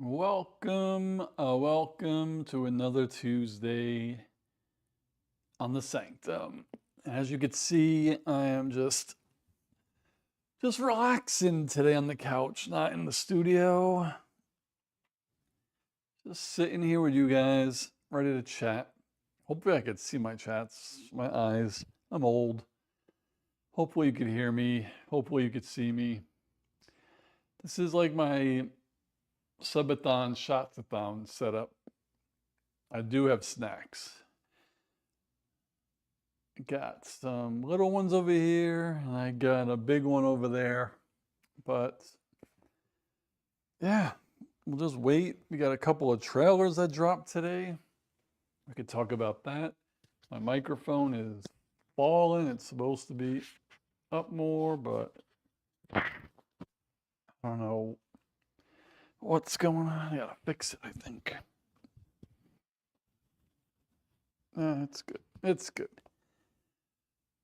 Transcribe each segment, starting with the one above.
Welcome to another Tuesday on the Sanctum. As you can see, I am just relaxing today on the couch, not in the studio. Just sitting here with you guys, ready to chat. Hopefully I could see my chats, my eyes. I'm old. Hopefully you could hear me. Hopefully you could see me. This is like my subathon, shots-a-thon setup. I do have snacks. Got some little ones over here, and I got a big one over there. But yeah, we'll just wait. We got a couple of trailers that dropped today. We could talk about that. My microphone is falling. It's supposed to be up more, but I don't know what's going on. I gotta fix it, I think. It's good. It's good.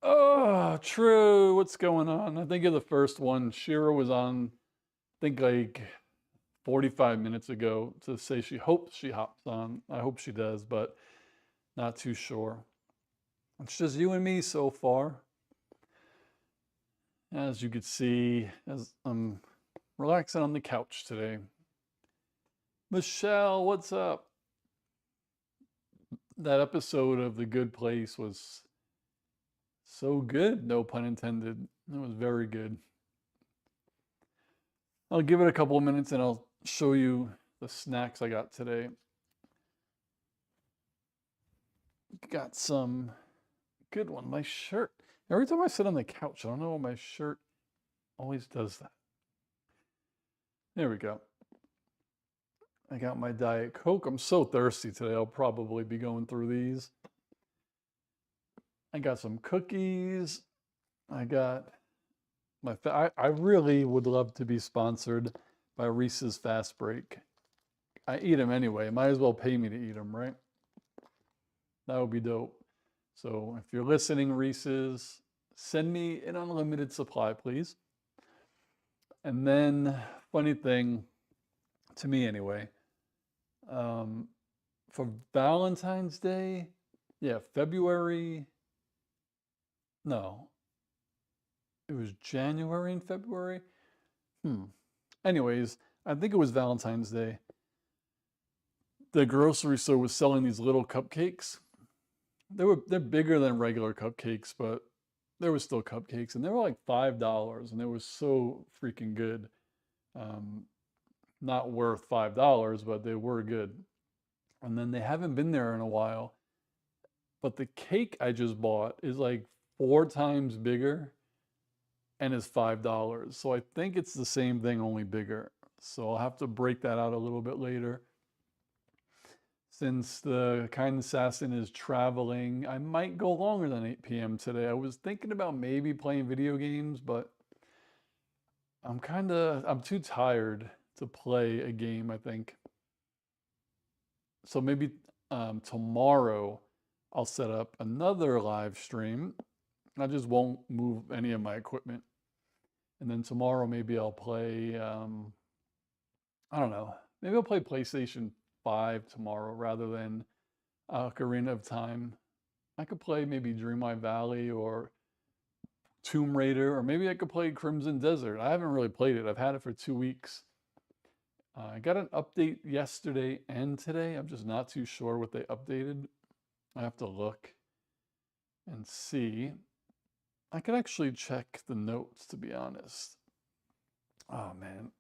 Oh, true. What's going on? I think of the first one. Shira was on, I think like 45 minutes ago to say she hopes she hops on. I hope she does, but not too sure. It's just you and me so far. As you could see, as I'm relaxing on the couch today. Michelle, what's up? That episode of The Good Place was so good, no pun intended. It was very good. I'll give it a couple of minutes and I'll show you the snacks I got today. Got some good one. My shirt. Every time I sit on the couch, I don't know why my shirt always does that. There we go. I got my Diet Coke. I'm so thirsty today. I'll probably be going through these. I got some cookies. I got my. I really would love to be sponsored by Reese's Fast Break. I eat them anyway. Might as well pay me to eat them, right? That would be dope. So if you're listening, Reese's, send me an unlimited supply, please. And then, funny thing, to me anyway, for Valentine's Day, yeah, February, no, it was January and February. Anyways, I think it was Valentine's Day. The grocery store was selling these little cupcakes. They're bigger than regular cupcakes, but there were still cupcakes, and they were like $5, and they were so freaking good. Not worth $5, but they were good. And then they haven't been there in a while. But the cake I just bought is like 4 times bigger and is $5. So I think it's the same thing, only bigger. So I'll have to break that out a little bit later. Since the kind assassin is traveling, I might go longer than 8 p.m. today. I was thinking about maybe playing video games, but I'm too tired to play a game, I think. So maybe tomorrow I'll set up another live stream. I just won't move any of my equipment. And then tomorrow maybe I'll play, I don't know, maybe I'll play PlayStation 5 tomorrow rather than Ocarina of Time. I could play maybe Dreamlight Valley or Tomb Raider, or maybe I could play Crimson Desert. I haven't really played it. I've had it for 2 weeks. I got an update yesterday and today. I'm just not too sure what they updated. I have to look and see. I could actually check the notes, to be honest. Oh, man.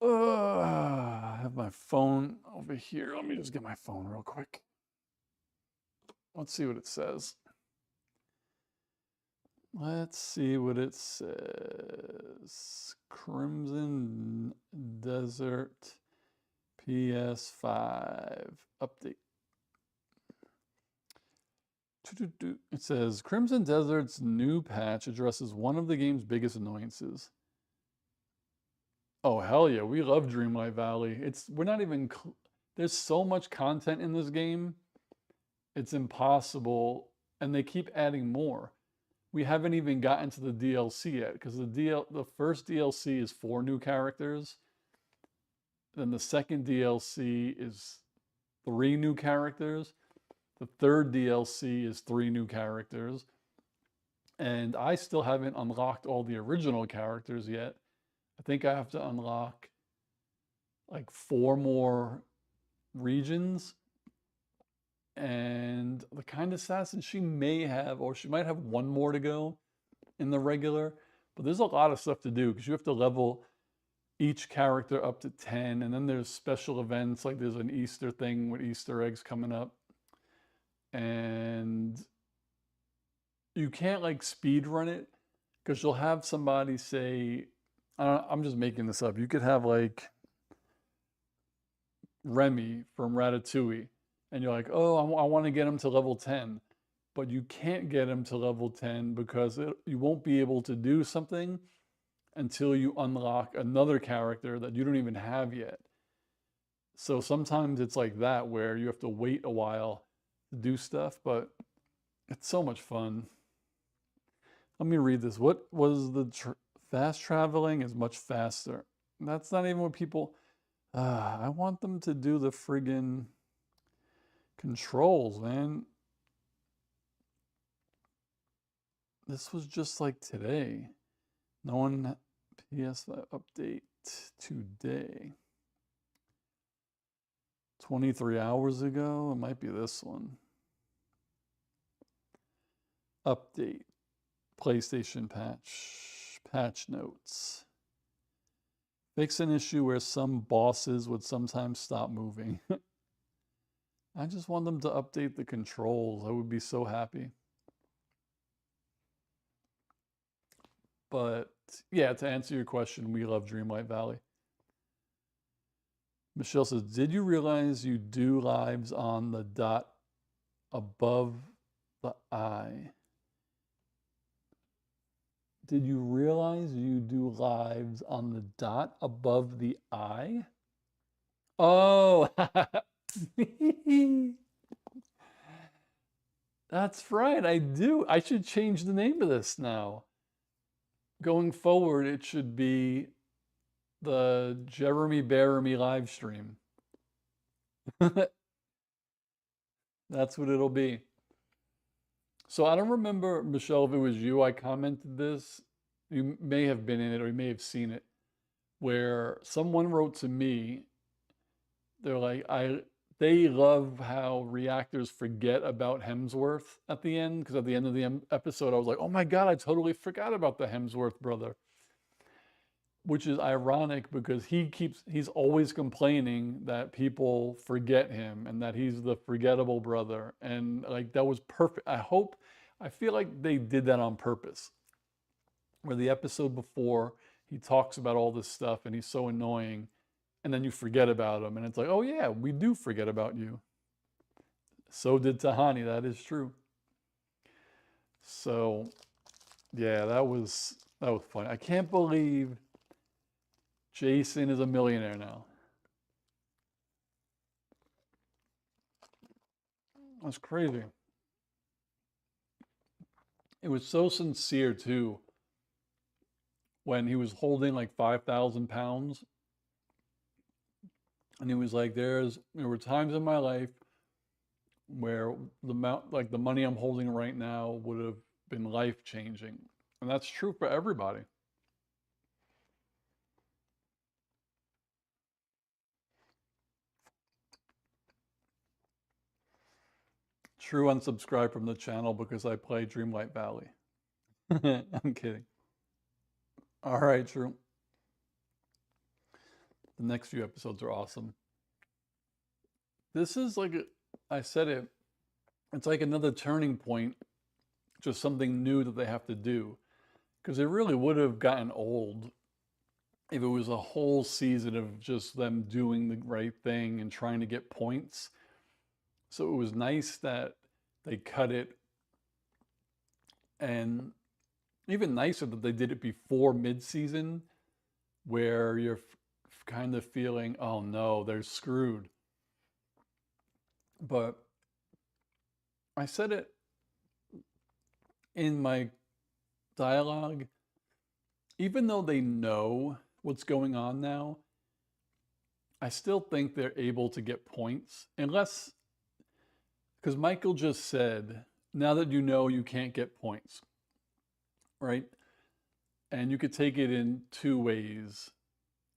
I have my phone over here. Let me just get my phone real quick. Let's see what it says. Let's see what it says. Crimson Desert PS5 update. It says Crimson Desert's new patch addresses one of the game's biggest annoyances. Oh, hell yeah, we love Dreamlight Valley. We're not even, there's so much content in this game. It's impossible, and they keep adding more. We haven't even gotten to the DLC yet, because the first DLC is 4 new characters. Then the second DLC is 3 new characters. The third DLC is 3 new characters. And I still haven't unlocked all the original characters yet. I think I have to unlock like 4 more regions. And the kind assassin, she may have, or she might have 1 more to go in the regular. But there's a lot of stuff to do because you have to level each character up to 10. And then there's special events, like there's an Easter thing with Easter eggs coming up. And you can't like speed run it because you'll have somebody say, I'm just making this up. You could have like Remy from Ratatouille, and you're like, oh, I want to get him to level 10. But you can't get him to level 10 because you won't be able to do something until you unlock another character that you don't even have yet. So sometimes it's like that where you have to wait a while to do stuff, but it's so much fun. Let me read this. What was the fast traveling is much faster. That's not even what people. I want them to do the friggin' controls, man. This was just like today. No one PS5 update today. 23 hours ago. It might be this one. Update. PlayStation patch notes. Fix an issue where some bosses would sometimes stop moving. I just want them to update the controls. I would be so happy. But yeah, to answer your question, we love Dreamlight Valley. Michelle says, did you realize you do lives on the dot above the eye? Did you realize you do lives on the dot above the eye? Oh, that's right. I do. I should change the name of this now. Going forward, it should be the Jeremy Bearimy live stream. That's what it'll be. So I don't remember, Michelle, if it was you, I commented this. You may have been in it or you may have seen it, where someone wrote to me, they're like, they love how reactors forget about Hemsworth at the end, because at the end of the episode, I was like, oh my God, I totally forgot about the Hemsworth brother. Which is ironic because he's always complaining that people forget him and that he's the forgettable brother. And like, that was perfect. I feel like they did that on purpose. Where the episode before, he talks about all this stuff and he's so annoying, and then you forget about him. And it's like, oh yeah, we do forget about you. So did Tahani, that is true. So yeah, that was funny. I can't believe Jason is a millionaire now. That's crazy. It was so sincere too when he was holding like 5,000 pounds. And he was like, there were times in my life where the money I'm holding right now would have been life changing. And that's true for everybody. True unsubscribe from the channel because I play Dreamlight Valley. I'm kidding. All right, True. The next few episodes are awesome. This is like, I said it, it's like another turning point, just something new that they have to do. Because it really would have gotten old if it was a whole season of just them doing the right thing and trying to get points. So it was nice that they cut it, and even nicer that they did it before mid-season, where you're kind of feeling, oh no, they're screwed. But I said it in my dialogue, even though they know what's going on now, I still think they're able to get points unless, because Michael just said, now that you know you can't get points, right? And you could take it in two ways.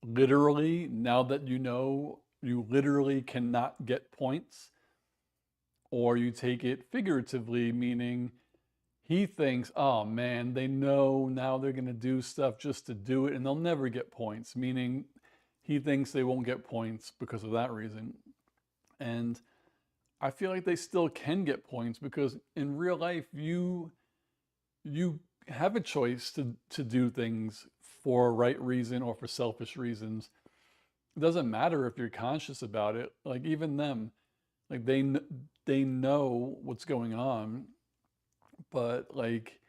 Literally, now that you know you literally cannot get points, or you take it figuratively, meaning he thinks, oh man, they know now they're going to do stuff just to do it and they'll never get points, meaning he thinks they won't get points because of that reason. And I feel like they still can get points because in real life you have a choice to do things for a right reason or for selfish reasons. It doesn't matter if you're conscious about it. Like even them, like they know what's going on, but like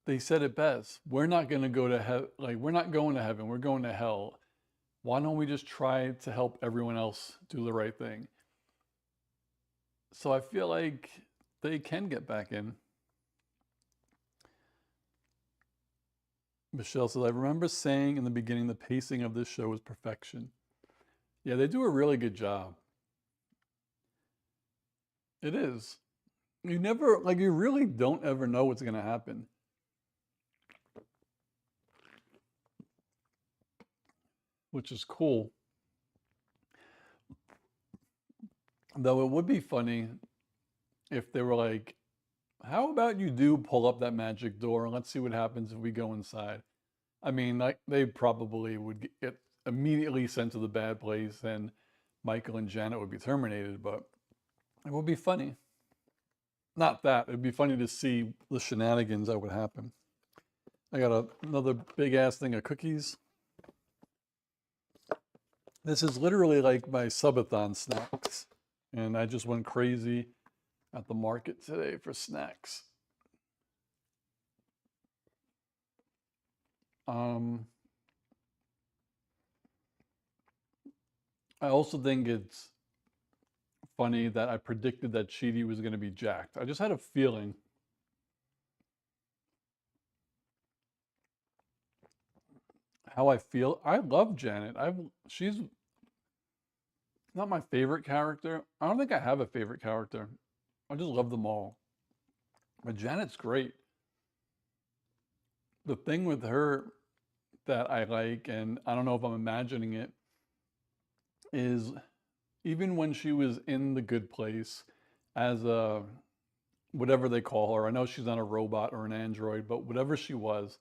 they said it best. We're not going to go to heaven. Like we're not going to heaven. We're going to hell. Why don't we just try to help everyone else do the right thing? So I feel like they can get back in. Michelle says, I remember saying in the beginning the pacing of this show was perfection. Yeah, they do a really good job. It is. You never, like, you really don't ever know what's going to happen. Which is cool. Though it would be funny if they were like, how about you do pull up that magic door and let's see what happens if we go inside. I mean, like they probably would get immediately sent to the bad place and Michael and Janet would be terminated, but it would be funny. Not that, it'd be funny to see the shenanigans that would happen. I got another big ass thing of cookies. This is literally like my subathon snacks. And I just went crazy at the market today for snacks. I also think it's funny that I predicted that Chidi was going to be jacked. I just had a feeling. How I feel. I love Janet. She's not my favorite character. I don't think I have a favorite character. I just love them all. But Janet's great. The thing with her that I like, and I don't know if I'm imagining it, is even when she was in the good place as a whatever they call her, I know she's not a robot or an android, but whatever she was,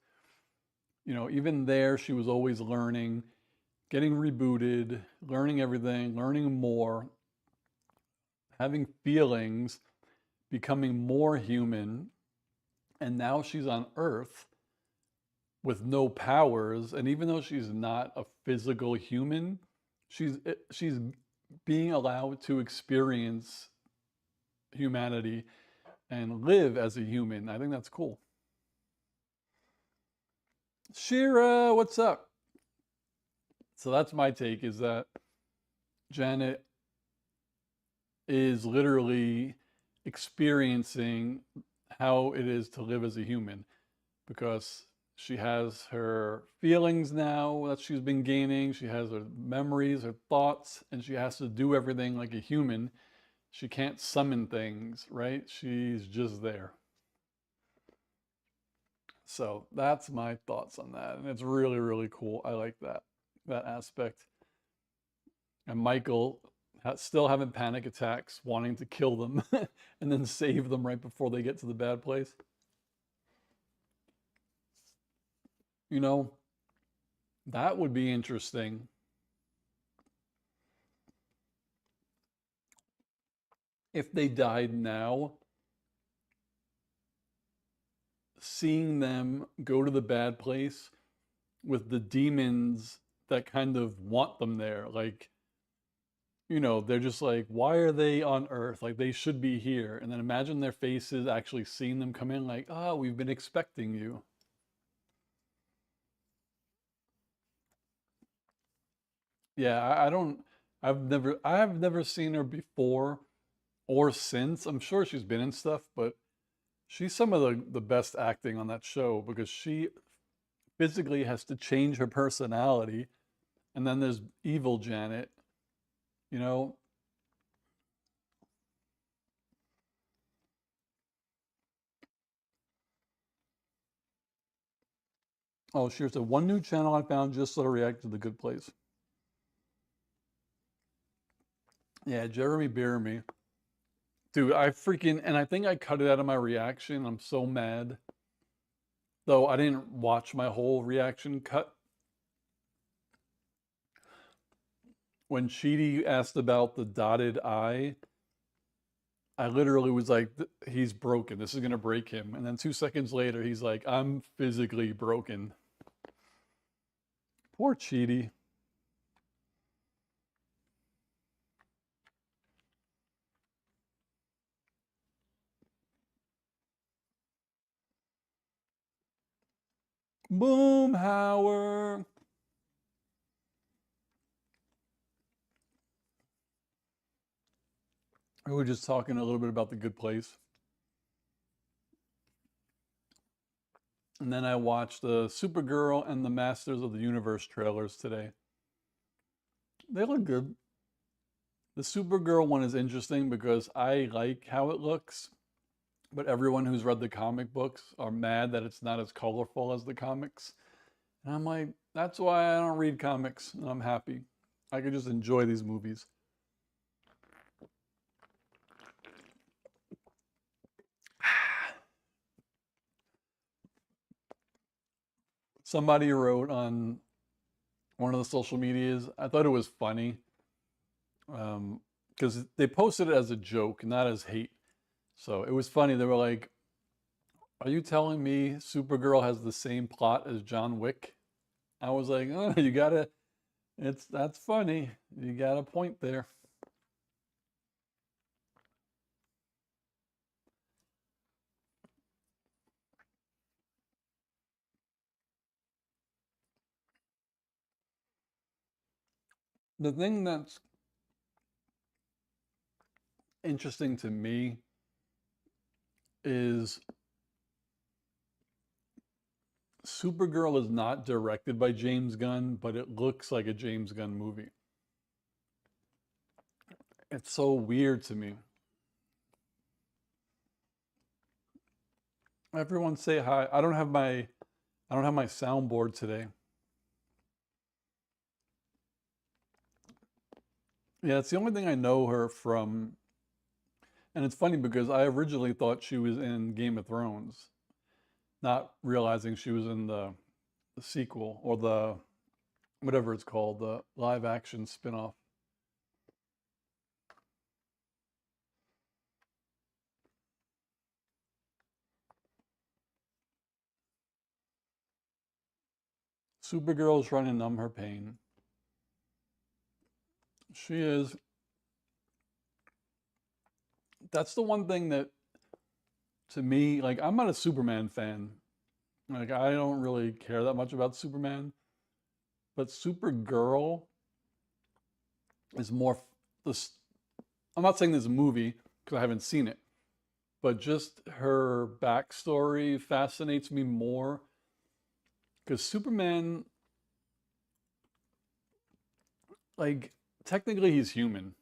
you know, even there she was always learning, getting rebooted, learning everything, learning more, having feelings, becoming more human. And now she's on Earth with no powers. And even though she's not a physical human, she's being allowed to experience humanity and live as a human. I think that's cool. Shira, what's up? So that's my take, is that Janet is literally experiencing how it is to live as a human because she has her feelings now that she's been gaining. She has her memories, her thoughts, and she has to do everything like a human. She can't summon things, right? She's just there. So that's my thoughts on that. And it's really, really cool. I like that aspect. And Michael still having panic attacks, wanting to kill them and then save them right before they get to the bad place. You know, that would be interesting. If they died now, seeing them go to the bad place with the demons that kind of want them there, like, you know, they're just like, why are they on Earth? Like, they should be here. And then imagine their faces actually seeing them come in, like, oh, we've been expecting you. Yeah, I don't, I've never seen her before or since. I'm sure she's been in stuff, but she's some of the best acting on that show because she physically has to change her personality And then there's evil Janet, you know. Oh, sure. So one new channel I found just so to react to The Good Place. Yeah, Jeremy Bearimy. Dude, I freaking, and I think I cut it out of my reaction. I'm so mad. Though I didn't watch my whole reaction cut. When Sheedy asked about the dotted I literally was like, he's broken. This is going to break him. And then 2 seconds later, he's like, I'm physically broken. Poor Cheedy. Boomhauer. We were just talking a little bit about The Good Place. And then I watched the Supergirl and the Masters of the Universe trailers today. They look good. The Supergirl one is interesting because I like how it looks, but everyone who's read the comic books are mad that it's not as colorful as the comics. And I'm like, that's why I don't read comics, and I'm happy. I could just enjoy these movies. Somebody wrote on one of the social medias, I thought it was funny because they posted it as a joke, not as hate. So it was funny. They were like, are you telling me Supergirl has the same plot as John Wick? I was like, oh, you gotta, that's funny. You got a point there. The thing that's interesting to me is Supergirl is not directed by James Gunn, but it looks like a James Gunn movie. It's so weird to me. Everyone say hi. I don't have my soundboard today. Yeah, it's the only thing I know her from. And it's funny because I originally thought she was in Game of Thrones, not realizing she was in the sequel or the whatever it's called, the live action spin-off. Supergirl's trying to numb her pain. She is. That's the one thing that, to me, like, I'm not a Superman fan. Like, I don't really care that much about Superman. But Supergirl is more. This. I'm not saying this movie because I haven't seen it, but just her backstory fascinates me more because Superman, like, technically he's human.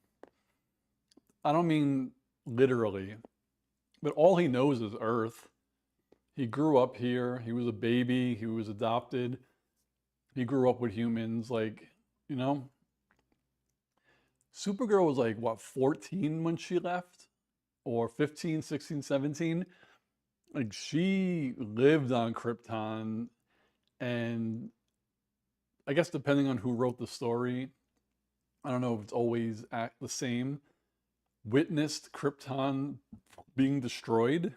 I don't mean literally, but all he knows is Earth. He grew up here. He was a baby. He was adopted. He grew up with humans. Like, you know, Supergirl was like, what, 14 when she left? Or 15, 16, 17? Like, she lived on Krypton. And I guess depending on who wrote the story, I don't know if it's always the same, witnessed Krypton being destroyed.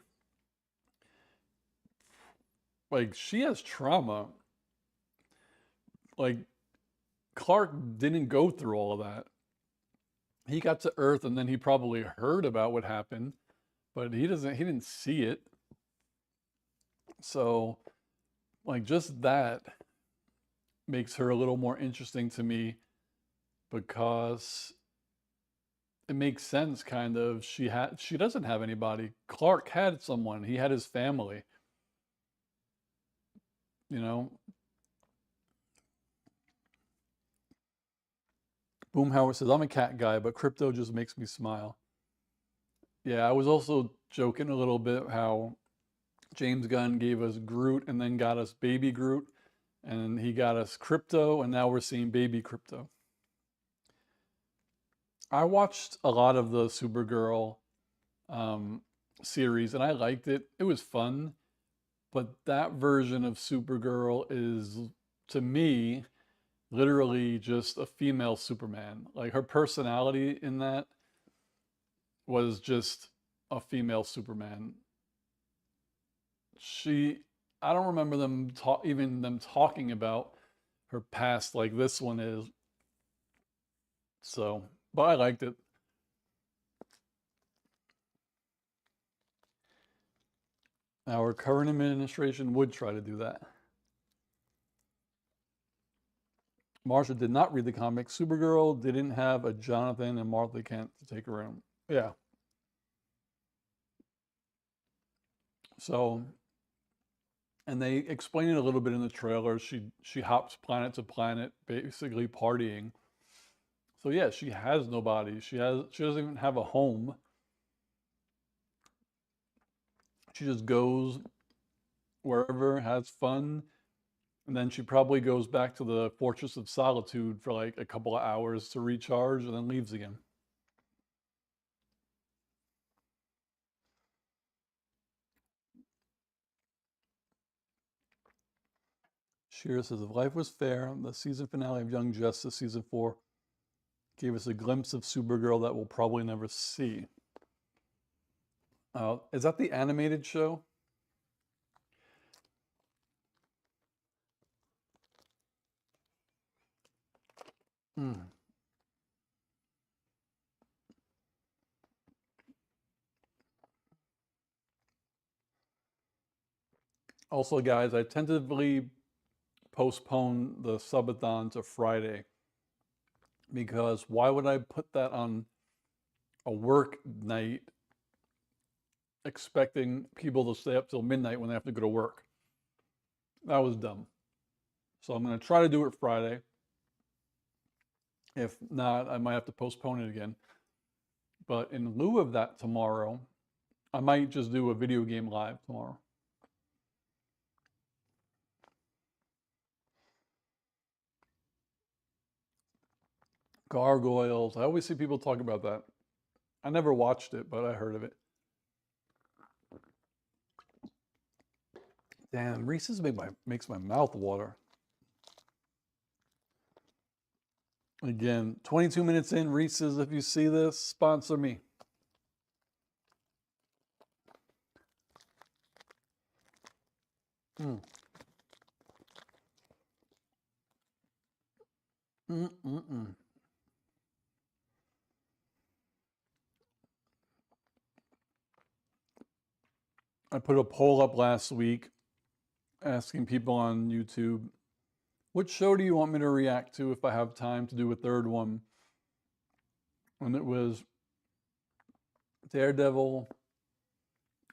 Like, she has trauma. Like, Clark didn't go through all of that. He got to Earth and then he probably heard about what happened, but he didn't see it. So, like, just that makes her a little more interesting to me because it makes sense kind of. She doesn't have anybody. Clark had someone. He had his family, you know. Boomhauer says, I'm a cat guy, but crypto just makes me smile. Yeah, I was also joking a little bit how James Gunn gave us Groot and then got us Baby Groot, and he got us crypto, and now we're seeing Baby Crypto. I watched a lot of the Supergirl series, and I liked it. It was fun, but that version of Supergirl is, to me, literally just a female Superman. Like her personality in that was just a female Superman. I don't remember even them talking about her past like this one is. So, but I liked it. Our current administration would try to do that. Marsha did not read the comic. Supergirl didn't have a Jonathan and Martha Kent to take her in. Yeah. So, and they explain it a little bit in the trailer. She hops planet to planet, basically partying. So yeah, she has nobody. She doesn't even have a home. She just goes wherever, has fun, and then she probably goes back to the Fortress of Solitude for like a couple of hours to recharge and then leaves again. Shira says, if life was fair, the season finale of Young Justice season 4 gave us a glimpse of Supergirl that we'll probably never see. Is that the animated show? Mm. Also, guys, I tentatively postponed the subathon to Friday because why would I put that on a work night expecting people to stay up till midnight when they have to go to work? That was dumb. So I'm going to try to do it Friday. If not, I might have to postpone it again. But in lieu of that tomorrow, I might just do a video game live tomorrow. Gargoyles. I always see people talk about that. I never watched it, but I heard of it. Damn, Reese's makes my mouth water. Again, 22 minutes in, Reese's, if you see this, sponsor me. Mm. Mm-mm-mm. I put a poll up last week asking people on YouTube, which show do you want me to react to if I have time to do a third one? And it was Daredevil,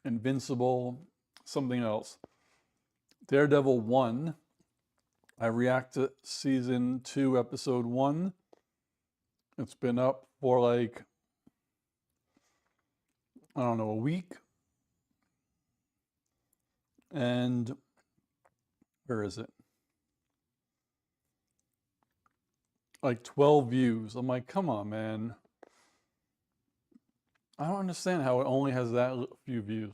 Invincible, something else. Daredevil 1, I react to season 2, episode 1. It's been up for like, I don't know, a week. And where is it? Like 12 views. I'm like, come on, man. I don't understand how it only has that few views.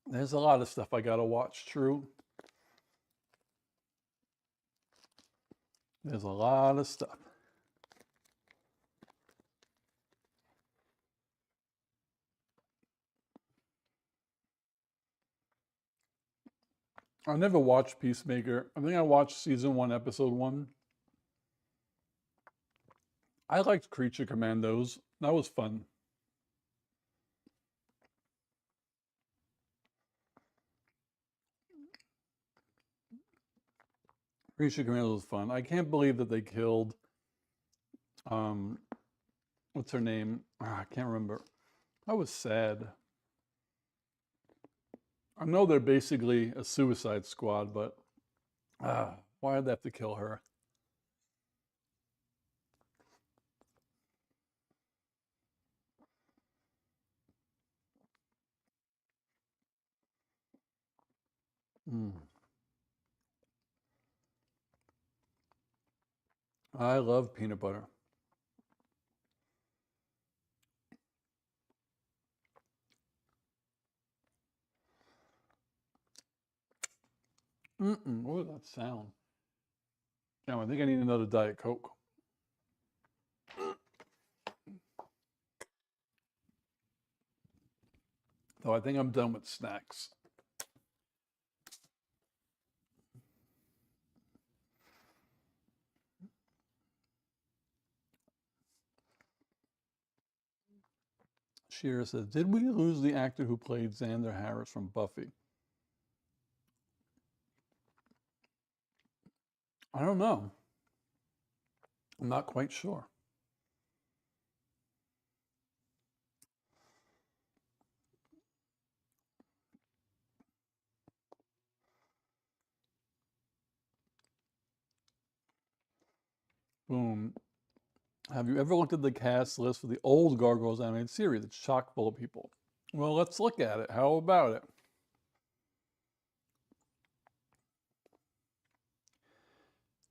There's a lot of stuff I gotta watch, true. There's a lot of stuff. I never watched Peacemaker. I think I watched season 1, episode 1. I liked Creature Commandos. That was fun. Creature Commandos was fun. I can't believe that they killed, what's her name? I can't remember. That was sad. I know they're basically a Suicide Squad, but Why did they have to kill her? Mm. I love peanut butter. What was that sound? Damn, I think I need another Diet Coke. So I think I'm done with snacks. Shearer says, did we lose the actor who played Xander Harris from Buffy? I don't know. I'm not quite sure. Boom. Have you ever looked at the cast list for the old Gargoyles animated series? It's chock full of people. Well, let's look at it. How about it?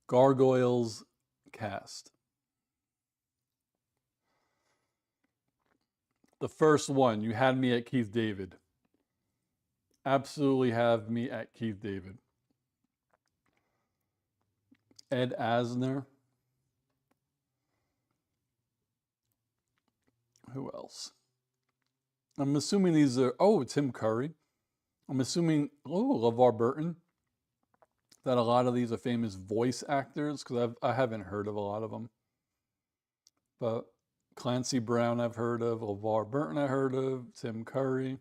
Gargoyles cast. The first one, you had me at Keith David. Absolutely have me at Keith David. Ed Asner. Who else? I'm assuming these are, Tim Curry. I'm assuming, LeVar Burton. That a lot of these are famous voice actors, because I haven't heard of a lot of them. But Clancy Brown I've heard of, LeVar Burton I heard of, Tim Curry.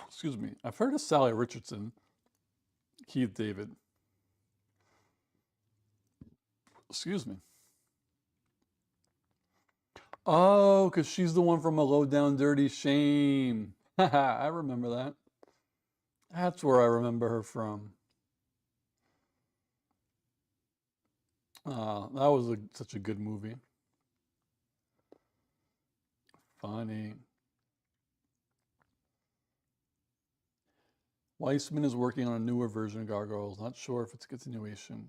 Excuse me. I've heard of Sally Richardson, Keith David. Excuse me. Oh, because she's the one from A Low Down Dirty Shame. I remember that. That's where I remember her from. That was such a good movie. Funny. Weissman is working on a newer version of Gargoyles. Not sure if it's a continuation.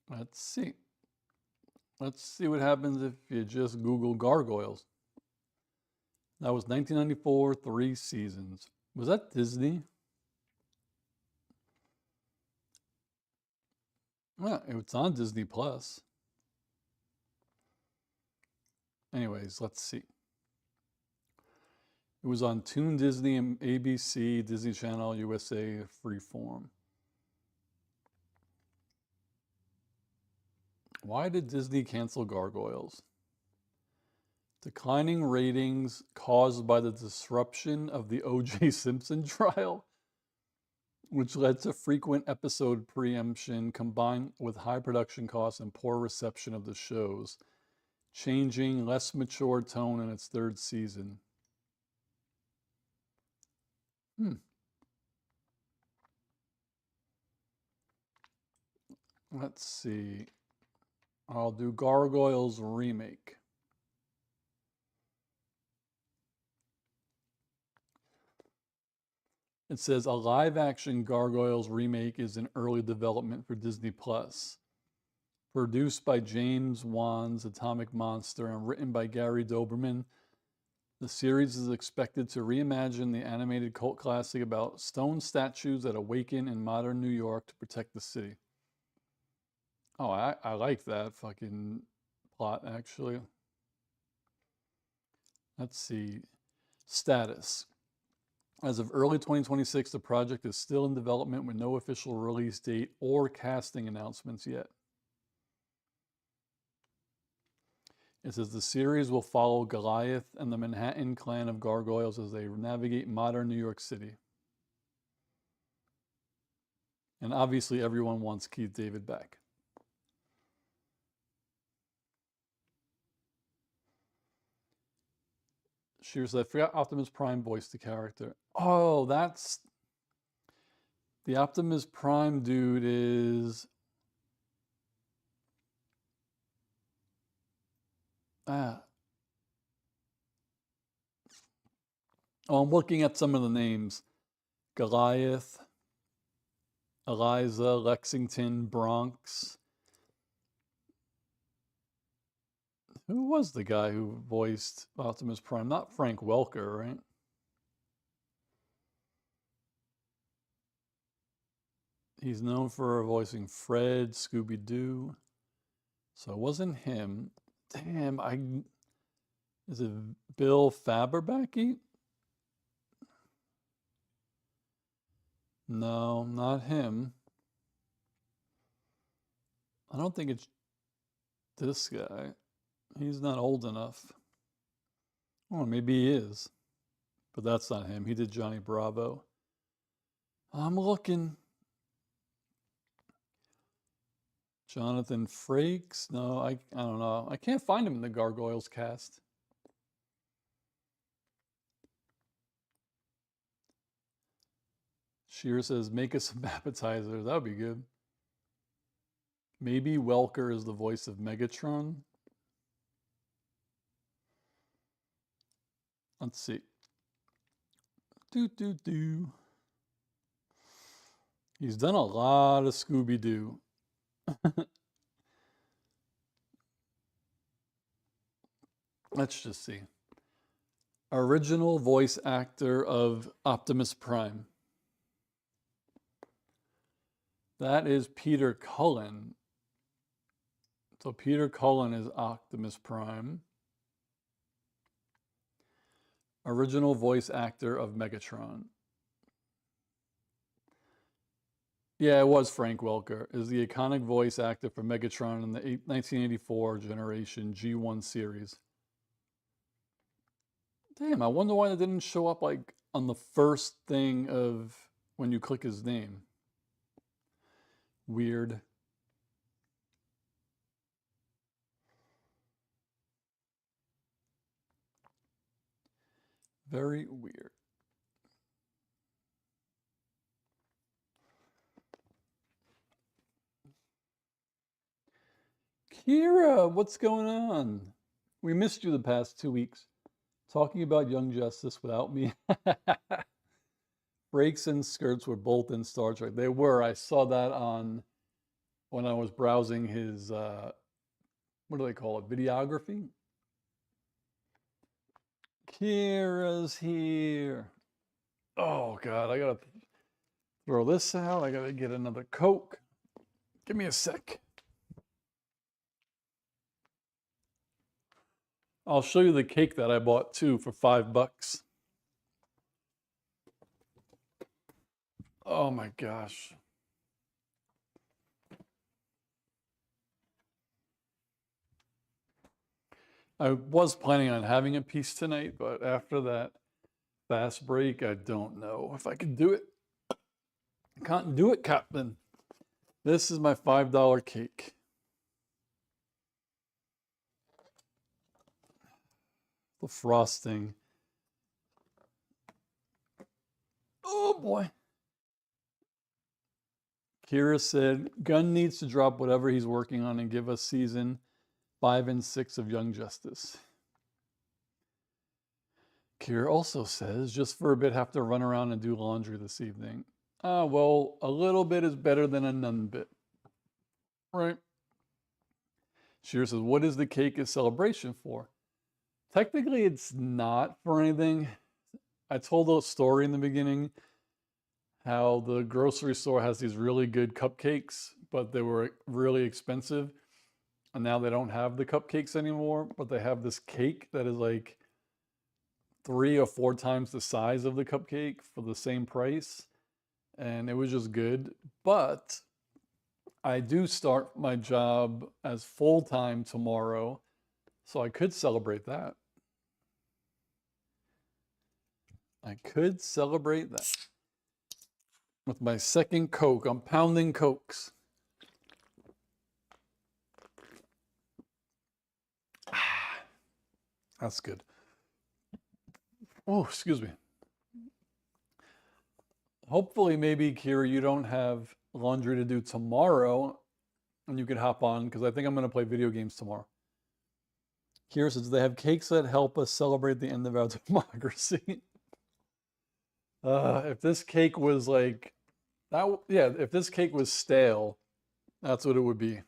Let's see. Let's see what happens if you just Google Gargoyles. That was 1994, 3 seasons. Was that Disney? Yeah, it's on Disney Plus. Anyways, let's see. It was on Toon Disney, ABC, Disney Channel, USA, Freeform. Why did Disney cancel Gargoyles? Declining ratings caused by the disruption of the O.J. Simpson trial, which led to frequent episode preemption combined with high production costs and poor reception of the shows, changing less mature tone in its third season. Let's see. I'll do Gargoyles remake. It says a live-action Gargoyles remake is in early development for Disney Plus. Produced by James Wan's Atomic Monster and written by Gary Doberman, the series is expected to reimagine the animated cult classic about stone statues that awaken in modern New York to protect the city. Oh, I like that fucking plot, actually. Let's see. Status. As of early 2026, the project is still in development with no official release date or casting announcements yet. It says the series will follow Goliath and the Manhattan clan of gargoyles as they navigate modern New York City. And obviously everyone wants Keith David back. Shears said, I forgot Optimus Prime voiced the character. Oh, that's the Optimus Prime dude is ah. Oh, I'm looking at some of the names. Goliath, Eliza, Lexington, Bronx. Who was the guy who voiced Optimus Prime? Not Frank Welker, right? He's known for voicing Fred, Scooby-Doo. So it wasn't him. Damn, is it Bill Faberbacky? No, not him. I don't think it's this guy. He's not old enough. Oh, maybe he is. But that's not him. He did Johnny Bravo. I'm looking. Jonathan Frakes? No, I don't know. I can't find him in the Gargoyles cast. Sheer says, make us some appetizers. That would be good. Maybe Welker is the voice of Megatron. Let's see. Do. He's done a lot of Scooby-Doo. Let's just see. Original voice actor of Optimus Prime. That is Peter Cullen. So Peter Cullen is Optimus Prime. Original voice actor of Megatron. Yeah, it was Frank Welker. Is the iconic voice actor for Megatron in the 1984 generation G1 series. Damn, I wonder why that didn't show up like on the first thing of when you click his name. Weird. Very weird. Kira, what's going on? We missed you the past 2 weeks. Talking about Young Justice without me. Breaks and skirts were both in Star Trek. They were. I saw that on when I was browsing his what do they call it? Videography. Kira's here. Oh God, I gotta throw this out. I gotta get another Coke. Give me a sec. I'll show you the cake that I bought too for $5. Oh my gosh. I was planning on having a piece tonight, but after that fast break, I don't know if I can do it. I can't do it, Captain. This is my $5 cake. The frosting. Oh boy. Kira said, Gunn needs to drop whatever he's working on and give us season 5 and 6 of Young Justice. Kira also says, just for a bit, have to run around and do laundry this evening. Well, a little bit is better than a none bit. Right? Sheer says, what is the cake a celebration for? Technically, it's not for anything. I told a story in the beginning how the grocery store has these really good cupcakes, but they were really expensive. And now they don't have the cupcakes anymore, but they have this cake that is like 3 or 4 times the size of the cupcake for the same price. And it was just good. But I do start my job as full-time tomorrow, so I could celebrate that. I could celebrate that with my second Coke. I'm pounding Cokes. That's good. Oh, excuse me. Hopefully, maybe, Kira, you don't have laundry to do tomorrow and you could hop on because I think I'm going to play video games tomorrow. Kira says they have cakes that help us celebrate the end of our democracy. If this cake was like that, yeah, if this cake was stale, that's what it would be.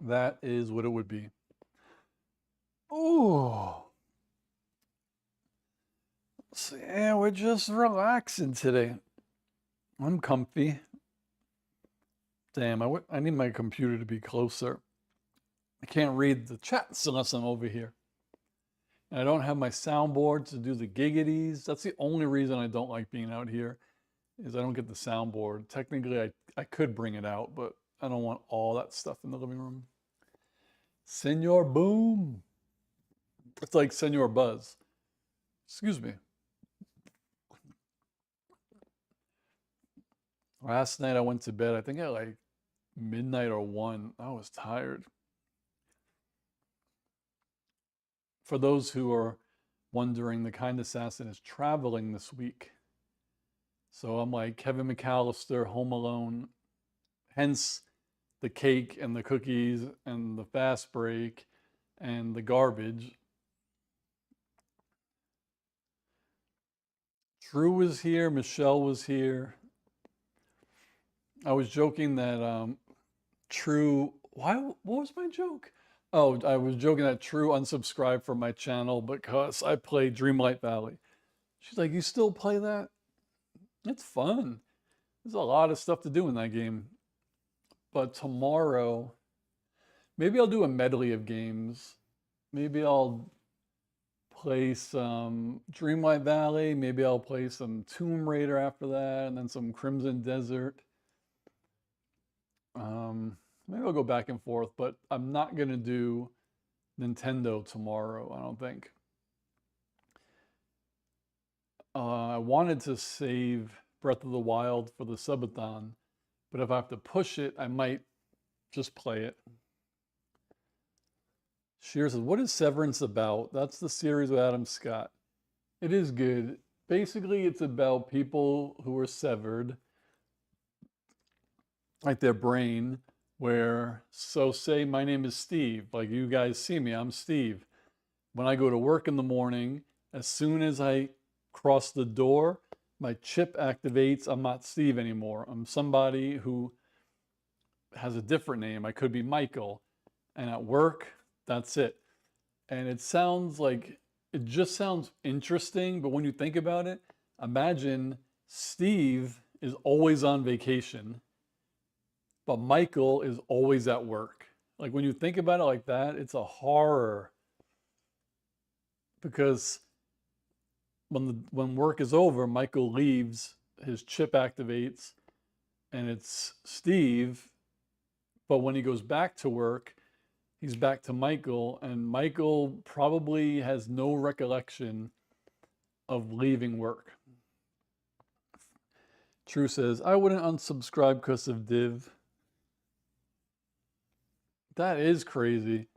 That is what it would be. Oh, so, yeah, we're just relaxing today. I'm comfy. Damn, I need my computer to be closer. I can't read the chats unless I'm over here. And I don't have my soundboard to do the giggities. That's the only reason I don't like being out here, is I don't get the soundboard. Technically, I could bring it out, but I don't want all that stuff in the living room. Senor Boom. It's like Senor Buzz. Excuse me. Last night I went to bed, I think at like midnight or 1. I was tired. For those who are wondering, the Kind Assassin is traveling this week. So I'm like Kevin McAllister, Home Alone, hence the cake and the cookies and the fast break and the garbage. Drew was here, Michelle was here. I was joking that True, what was my joke? Oh, I was joking that True unsubscribed from my channel because I play Dreamlight Valley. She's like, you still play that? It's fun. There's a lot of stuff to do in that game. But tomorrow, maybe I'll do a medley of games. Maybe I'll play some Dreamlight Valley. Maybe I'll play some Tomb Raider after that, and then some Crimson Desert. Maybe I'll go back and forth, but I'm not going to do Nintendo tomorrow, I don't think. I wanted to save Breath of the Wild for the subathon, but if I have to push it, I might just play it. Sheer says, what is Severance about? That's the series with Adam Scott. It is good. Basically, it's about people who are severed, like their brain, where, so say my name is Steve, like you guys see me, I'm Steve. When I go to work in the morning, as soon as I cross the door, my chip activates, I'm not Steve anymore. I'm somebody who has a different name. I could be Michael. And at work, that's it. And it sounds like, it just sounds interesting, but when you think about it, imagine Steve is always on vacation, but Michael is always at work. Like when you think about it like that, it's a horror. Because when work is over, Michael leaves, his chip activates, and it's Steve. But when he goes back to work, he's back to Michael, and Michael probably has no recollection of leaving work. True says, I wouldn't unsubscribe because of Div. That is crazy.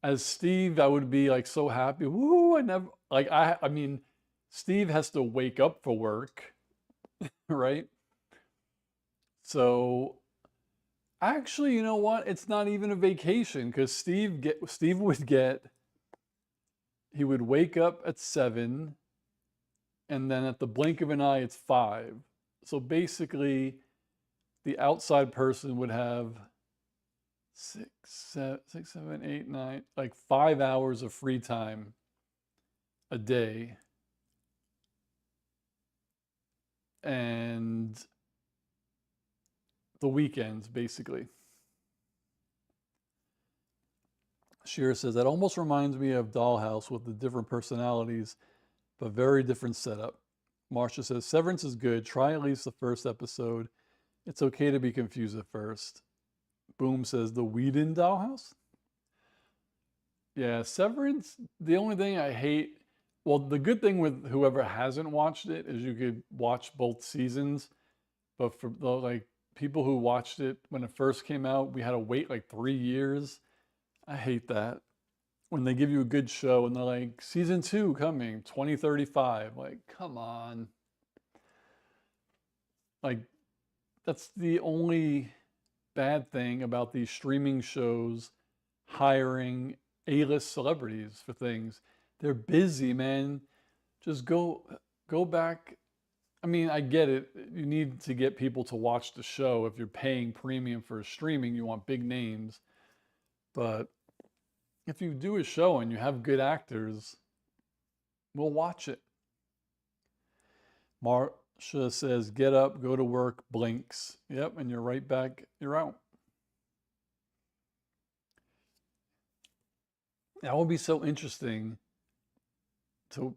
As Steve, I would be like so happy. Woo, I mean, Steve has to wake up for work, right? So actually, you know what? It's not even a vacation because Steve he would wake up at 7, and then at the blink of an eye, it's 5. So basically, the outside person would have 6, 7, 8, 9, like 5 hours of free time a day. And the weekends, basically. Sheer says, that almost reminds me of Dollhouse with the different personalities, but very different setup. Marsha says, Severance is good. Try at least the first episode. It's okay to be confused at first. Boom says, the Whedon Dollhouse? Yeah, Severance, the only thing I hate, well, the good thing with whoever hasn't watched it is you could watch both seasons, but for the like people who watched it when it first came out, we had to wait like 3 years. I hate that. when they give you a good show and they're like, season 2 coming 2035. Like, come on. Like, that's the only bad thing about these streaming shows hiring A-list celebrities for things. They're busy, man. Just go back. I mean, I get it. You need to get people to watch the show. If you're paying premium for streaming, you want big names. But if you do a show and you have good actors, we'll watch it. Marsha says, get up, go to work, blinks. Yep, and you're right back. You're out. That would be so interesting to,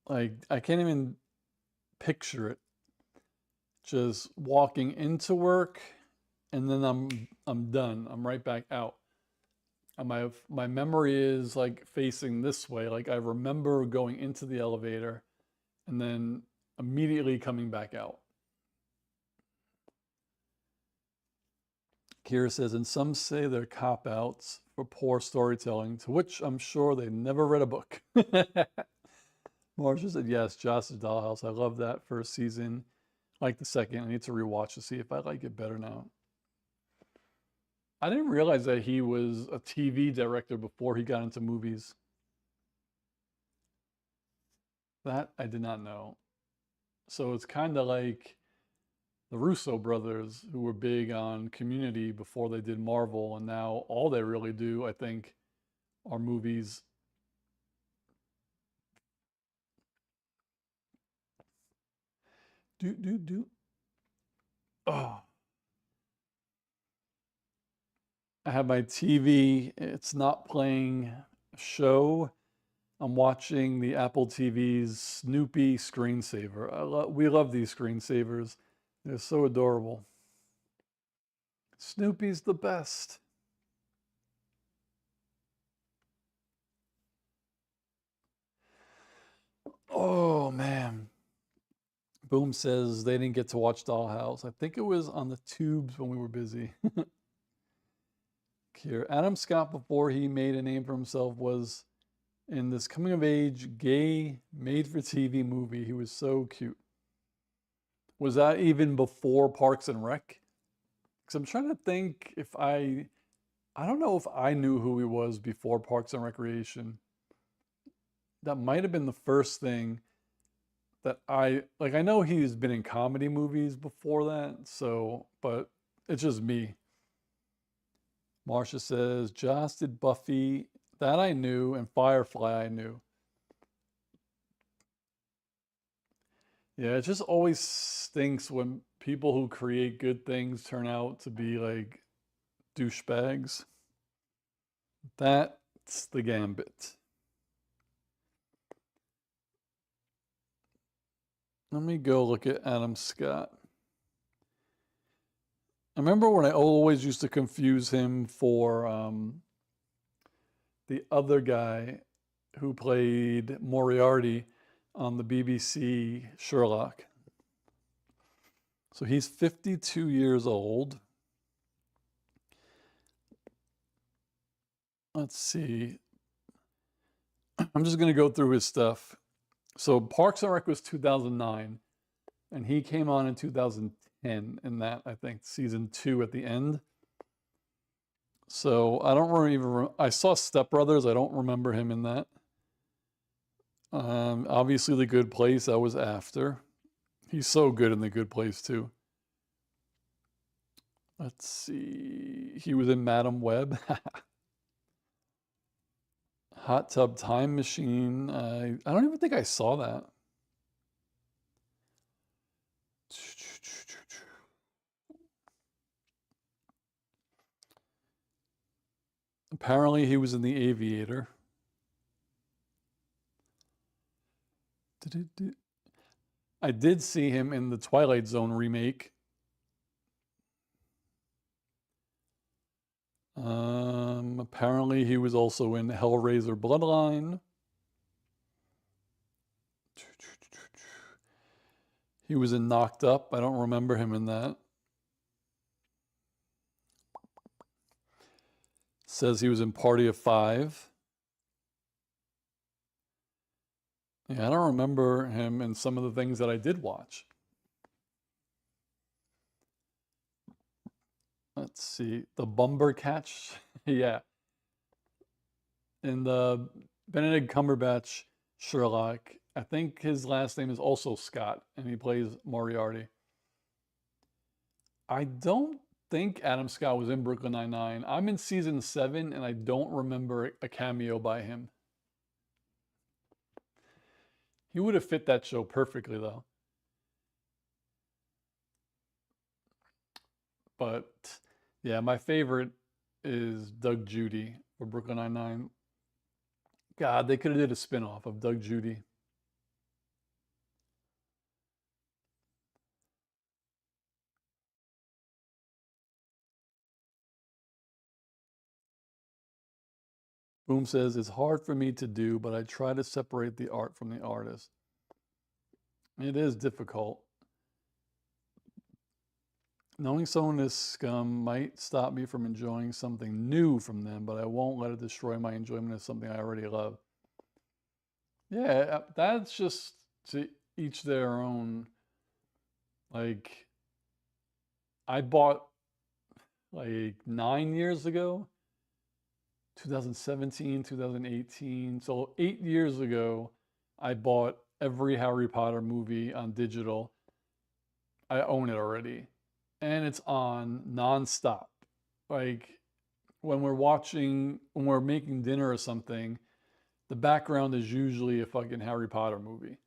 like, I can't even picture it. Just walking into work and then I'm done. I'm right back out. And my memory is like facing this way. Like I remember going into the elevator and then immediately coming back out. Kira says, and some say they're cop-outs for poor storytelling, to which I'm sure they never read a book. Marsha said, yes, Joss's Dollhouse. I love that first season. Like the second. I need to rewatch to see if I like it better now. I didn't realize that he was a TV director before he got into movies. That I did not know. So it's kind of like the Russo brothers, who were big on Community before they did Marvel, and now all they really do, I think, are movies. Oh. I have my TV. It's not playing a show. I'm watching the Apple TV's Snoopy screensaver. We love these screensavers. They're so adorable. Snoopy's the best. Oh, man. Boom says they didn't get to watch Dollhouse. I think it was on the tubes when we were busy. Here, Adam Scott, before he made a name for himself, was in this coming-of-age, gay, made-for-TV movie. He was so cute. Was that even before Parks and Rec? Because I'm trying to think if I don't know if I knew who he was before Parks and Recreation. That might have been the first thing that I know he's been in comedy movies before that, so, but it's just me. Marsha says, Joss did Buffy. That I knew, and Firefly I knew. Yeah, it just always stinks when people who create good things turn out to be like douchebags. That's the gambit. Let me go look at Adam Scott. I remember when I always used to confuse him for the other guy who played Moriarty on the BBC Sherlock. So he's 52 years old. Let's see. I'm just going to go through his stuff. So Parks and Rec was 2009, and he came on in 2010 in that, I think, season 2 at the end. So I don't even, I saw Step Brothers. I don't remember him in that. Obviously, The Good Place, that was after. He's so good in The Good Place, too. Let's see. He was in Madam Web. Hot Tub Time Machine. I don't even think I saw that. Apparently, he was in The Aviator. I did see him in the Twilight Zone remake. Apparently, he was also in Hellraiser Bloodline. He was in Knocked Up. I don't remember him in that. Says he was in Party of Five. Yeah, I don't remember him in some of the things that I did watch. Let's see. The Bumbercatch. Yeah. In the Benedict Cumberbatch Sherlock, I think his last name is also Scott, and he plays Moriarty. I don't think Adam Scott was in Brooklyn Nine-Nine. I'm in season 7, and I don't remember a cameo by him. He would have fit that show perfectly, though. But yeah, my favorite is Doug Judy for Brooklyn Nine-Nine. God, they could have did a spin-off of Doug Judy. Boom says, it's hard for me to do, but I try to separate the art from the artist. It is difficult. Knowing someone is scum might stop me from enjoying something new from them, but I won't let it destroy my enjoyment of something I already love. Yeah, that's just to each their own. Like, I bought like 9 years ago, 2017, 2018. So 8 years ago, I bought every Harry Potter movie on digital. I own it already. And it's on nonstop. Like when we're making dinner or something, the background is usually a fucking Harry Potter movie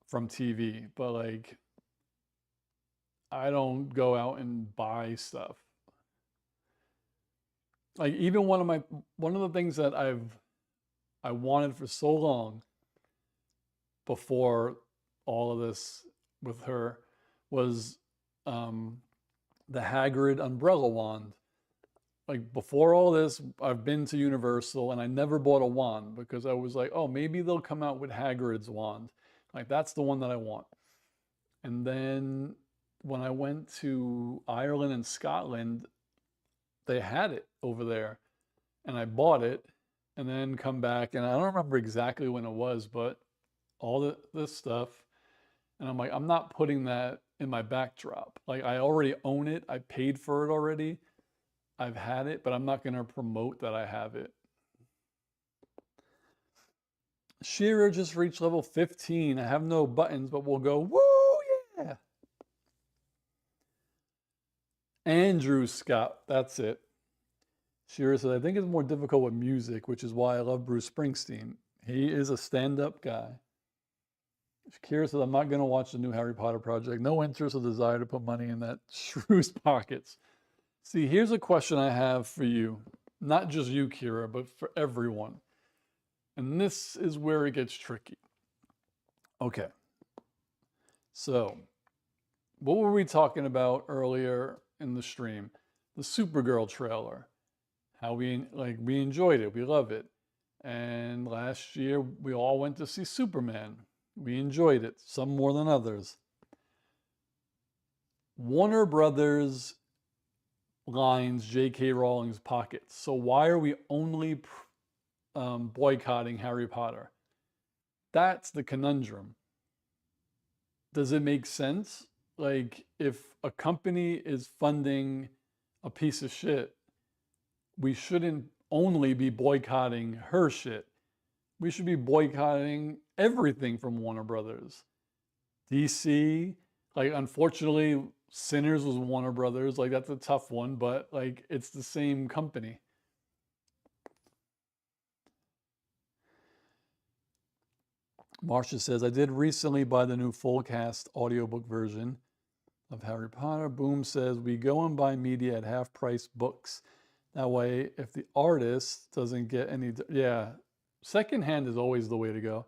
from TV. But like, I don't go out and buy stuff. Like even one of the things that I wanted for so long before all of this with her was the Hagrid umbrella wand. Like before all this, I've been to Universal and I never bought a wand because I was like, oh, maybe they'll come out with Hagrid's wand. Like that's the one that I want. And then when I went to Ireland and Scotland, they had it over there and I bought it and then come back and I don't remember exactly when it was, but all this stuff. And I'm like, I'm not putting that in my backdrop. Like I already own it. I paid for it already. I've had it, but I'm not going to promote that I have it. Shearer just reached level 15. I have no buttons, but we'll go, woo, yeah. Andrew Scott, that's it. Shearer said, I think it's more difficult with music, which is why I love Bruce Springsteen. He is a stand-up guy. Kira said, I'm not going to watch the new Harry Potter project. No interest or desire to put money in that shrew's pockets. See, here's a question I have for you. Not just you, Kira, but for everyone. And this is where it gets tricky. Okay. So, what were we talking about earlier in the stream? The Supergirl trailer. How we enjoyed it. We love it. And last year, we all went to see Superman. We enjoyed it, some more than others. Warner Brothers lines J.K. Rowling's pockets. So why are we only boycotting Harry Potter? That's the conundrum. Does it make sense? Like, if a company is funding a piece of shit, we shouldn't only be boycotting her shit. We should be boycotting everything from Warner Brothers. DC, like, unfortunately, Sinners was Warner Brothers. Like, that's a tough one, but like, it's the same company. Marcia says, I did recently buy the new full cast audiobook version of Harry Potter. Boom says, we go and buy media at half price books. That way, if the artist doesn't get any, yeah, secondhand is always the way to go.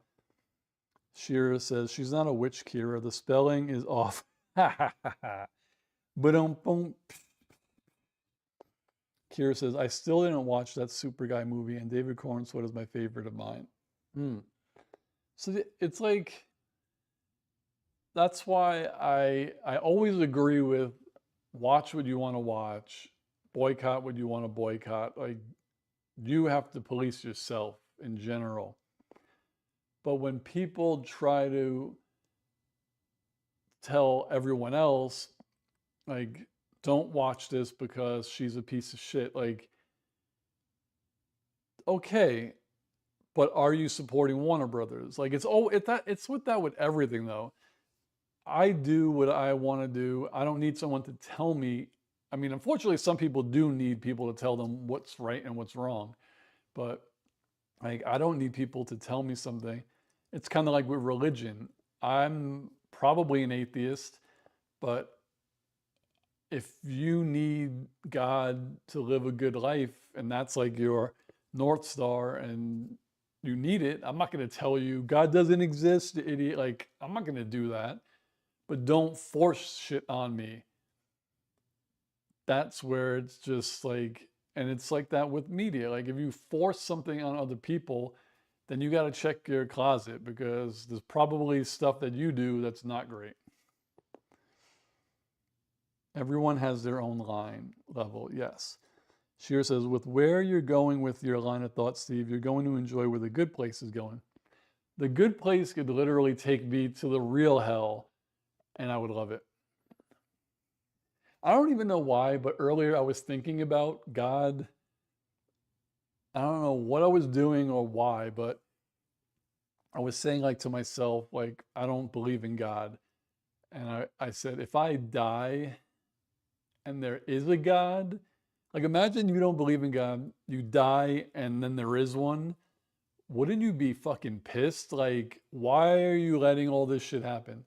Shira says, she's not a witch, Kira. The spelling is off. Ba-dum-bum. Kira says, I still didn't watch that Super Guy movie, and David Cornswood is my favorite of mine. So it's like, that's why I always agree with watch what you want to watch, boycott what you want to boycott. Like, You have to police yourself in general. But when people try to tell everyone else, like, don't watch this because she's a piece of shit, like, okay, but are you supporting Warner Brothers? Like, it's with that with everything though. I do what I want to do. I don't need someone to tell me. I mean, unfortunately, some people do need people to tell them what's right and what's wrong. But like, I don't need people to tell me something. It's kind of like with religion. I'm probably an atheist, but if you need God to live a good life and that's like your North Star and you need it, I'm not going to tell you God doesn't exist, idiot. Like, I'm not going to do that. But don't force shit on me. That's where it's just like, and it's like that with media. Like, if you force something on other people, then you got to check your closet because there's probably stuff that you do that's not great. Everyone has their own line level, yes. Sheer says, with where you're going with your line of thought, Steve, you're going to enjoy where the good place is going. The good place could literally take me to the real hell, and I would love it. I don't even know why, but earlier I was thinking about God. I don't know what I was doing or why, but I was saying like to myself, like, I don't believe in God. And I said, if I die and there is a God, like imagine you don't believe in God, you die and then there is one. Wouldn't you be fucking pissed? Like, why are you letting all this shit happen?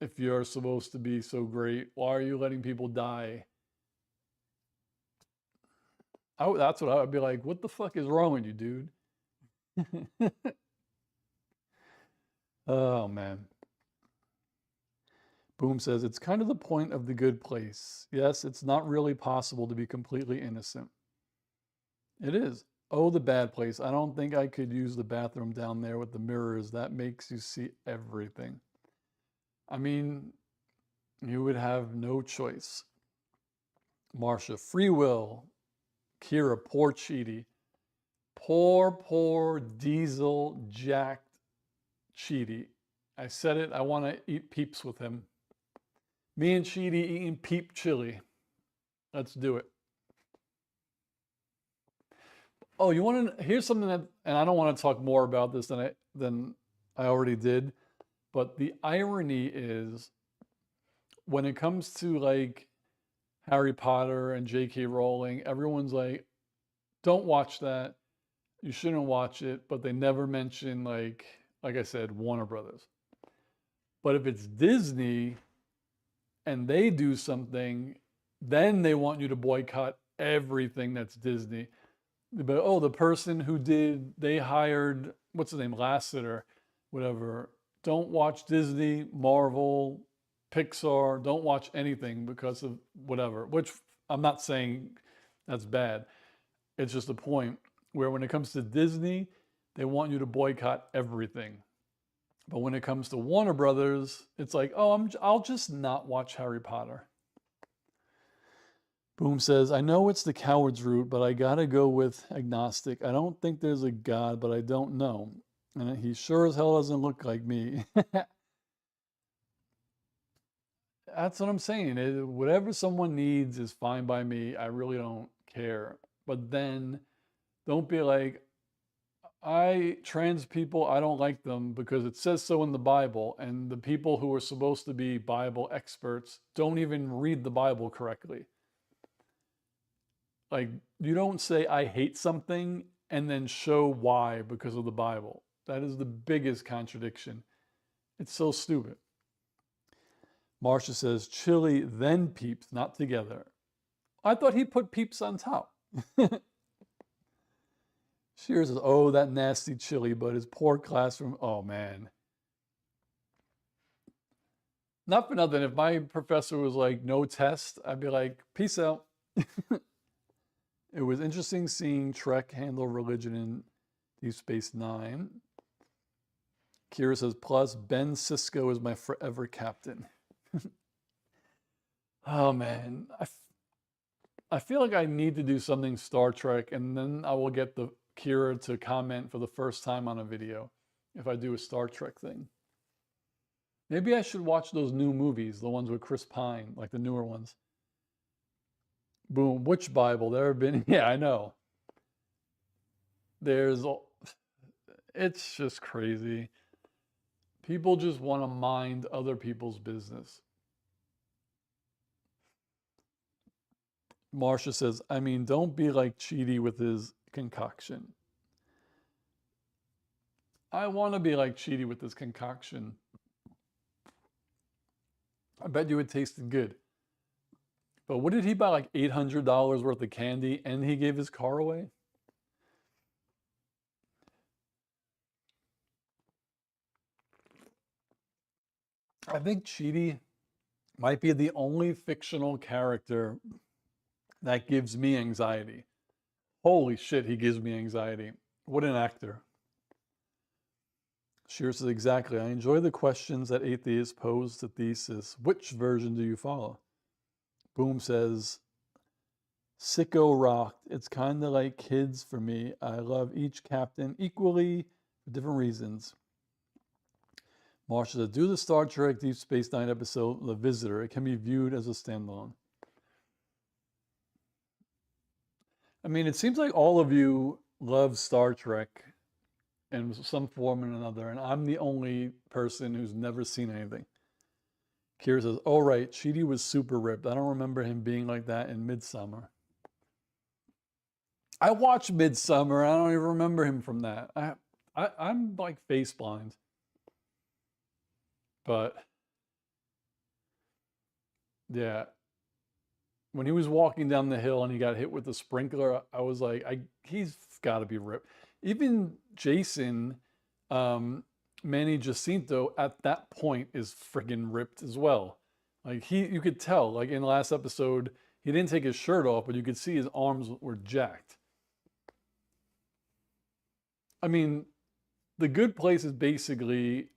If you're supposed to be so great, why are you letting people die? That's what I would be like. What the fuck is wrong with you, dude? Oh man. Boom says it's kind of the point of the good place. Yes, it's not really possible to be completely innocent. It is. Oh, the bad place. I don't think I could use the bathroom down there with the mirrors. That makes you see everything. I mean, you would have no choice. Marsha, free will. Kira, poor Cheaty. Poor diesel jacked Cheaty. I said it, I want to eat peeps with him. Me and Cheaty eating peep chili. Let's do it. Oh, you want to? Here's something that, and I don't want to talk more about this than I already did, but the irony is when it comes to like Harry Potter and J.K. Rowling, everyone's like, "Don't watch that. You shouldn't watch it." But they never mention like I said, Warner Brothers. But if it's Disney and they do something, then they want you to boycott everything that's Disney. But oh, the person who did, they hired, what's his name, Lasseter, whatever. Don't watch Disney, Marvel, Pixar. Don't watch anything because of whatever. Which I'm not saying that's bad. It's just a point where when it comes to Disney, they want you to boycott everything. But when it comes to Warner Brothers, it's like, oh, I'll just not watch Harry Potter. Boom says, I know it's the coward's route, but I gotta go with agnostic. I don't think there's a God, but I don't know. And he sure as hell doesn't look like me. That's what I'm saying. Whatever someone needs is fine by me. I really don't care. But then don't be like, trans people, I don't like them because it says so in the Bible. And the people who are supposed to be Bible experts don't even read the Bible correctly. Like, you don't say, I hate something and then show why because of the Bible. That is the biggest contradiction. It's so stupid. Marcia says, chili, then peeps, not together. I thought he put peeps on top. Sheer says, oh, that nasty chili, but his poor classroom. Oh, man. Not for nothing. If my professor was like, no test, I'd be like, peace out. It was interesting seeing Trek handle religion in Deep Space Nine. Kira says, plus Ben Sisko is my forever captain. Oh, man. I feel like I need to do something Star Trek, and then I will get the Kira to comment for the first time on a video if I do a Star Trek thing. Maybe I should watch those new movies, the ones with Chris Pine, like the newer ones. Boom, which Bible? There have been, yeah, I know. There's, it's just crazy. People just want to mind other people's business. Marsha says, I mean, don't be like Chidi with his concoction. I want to be like Chidi with this concoction. I bet you it tasted good. But what did he buy, like $800 worth of candy, and he gave his car away? I think Chidi might be the only fictional character that gives me anxiety. Holy shit, he gives me anxiety. What an actor. Sheer says, exactly. I enjoy the questions that atheists pose to thesis. Which version do you follow? Boom says, Sicko rocked. It's kind of like kids for me. I love each captain equally for different reasons. Marsha says, do the Star Trek Deep Space Nine episode, The Visitor. It can be viewed as a standalone. I mean, it seems like all of you love Star Trek in some form or another, and I'm the only person who's never seen anything. Kira says, oh, right, Chidi was super ripped. I don't remember him being like that in Midsummer. I watched Midsummer. I don't even remember him from that. I'm like face blind. But yeah, when he was walking down the hill and he got hit with the sprinkler, I was like, he's got to be ripped. Even Jason, Manny Jacinto at that point is friggin' ripped as well. Like you could tell, like in the last episode, he didn't take his shirt off, but you could see his arms were jacked. I mean, The Good Place is basically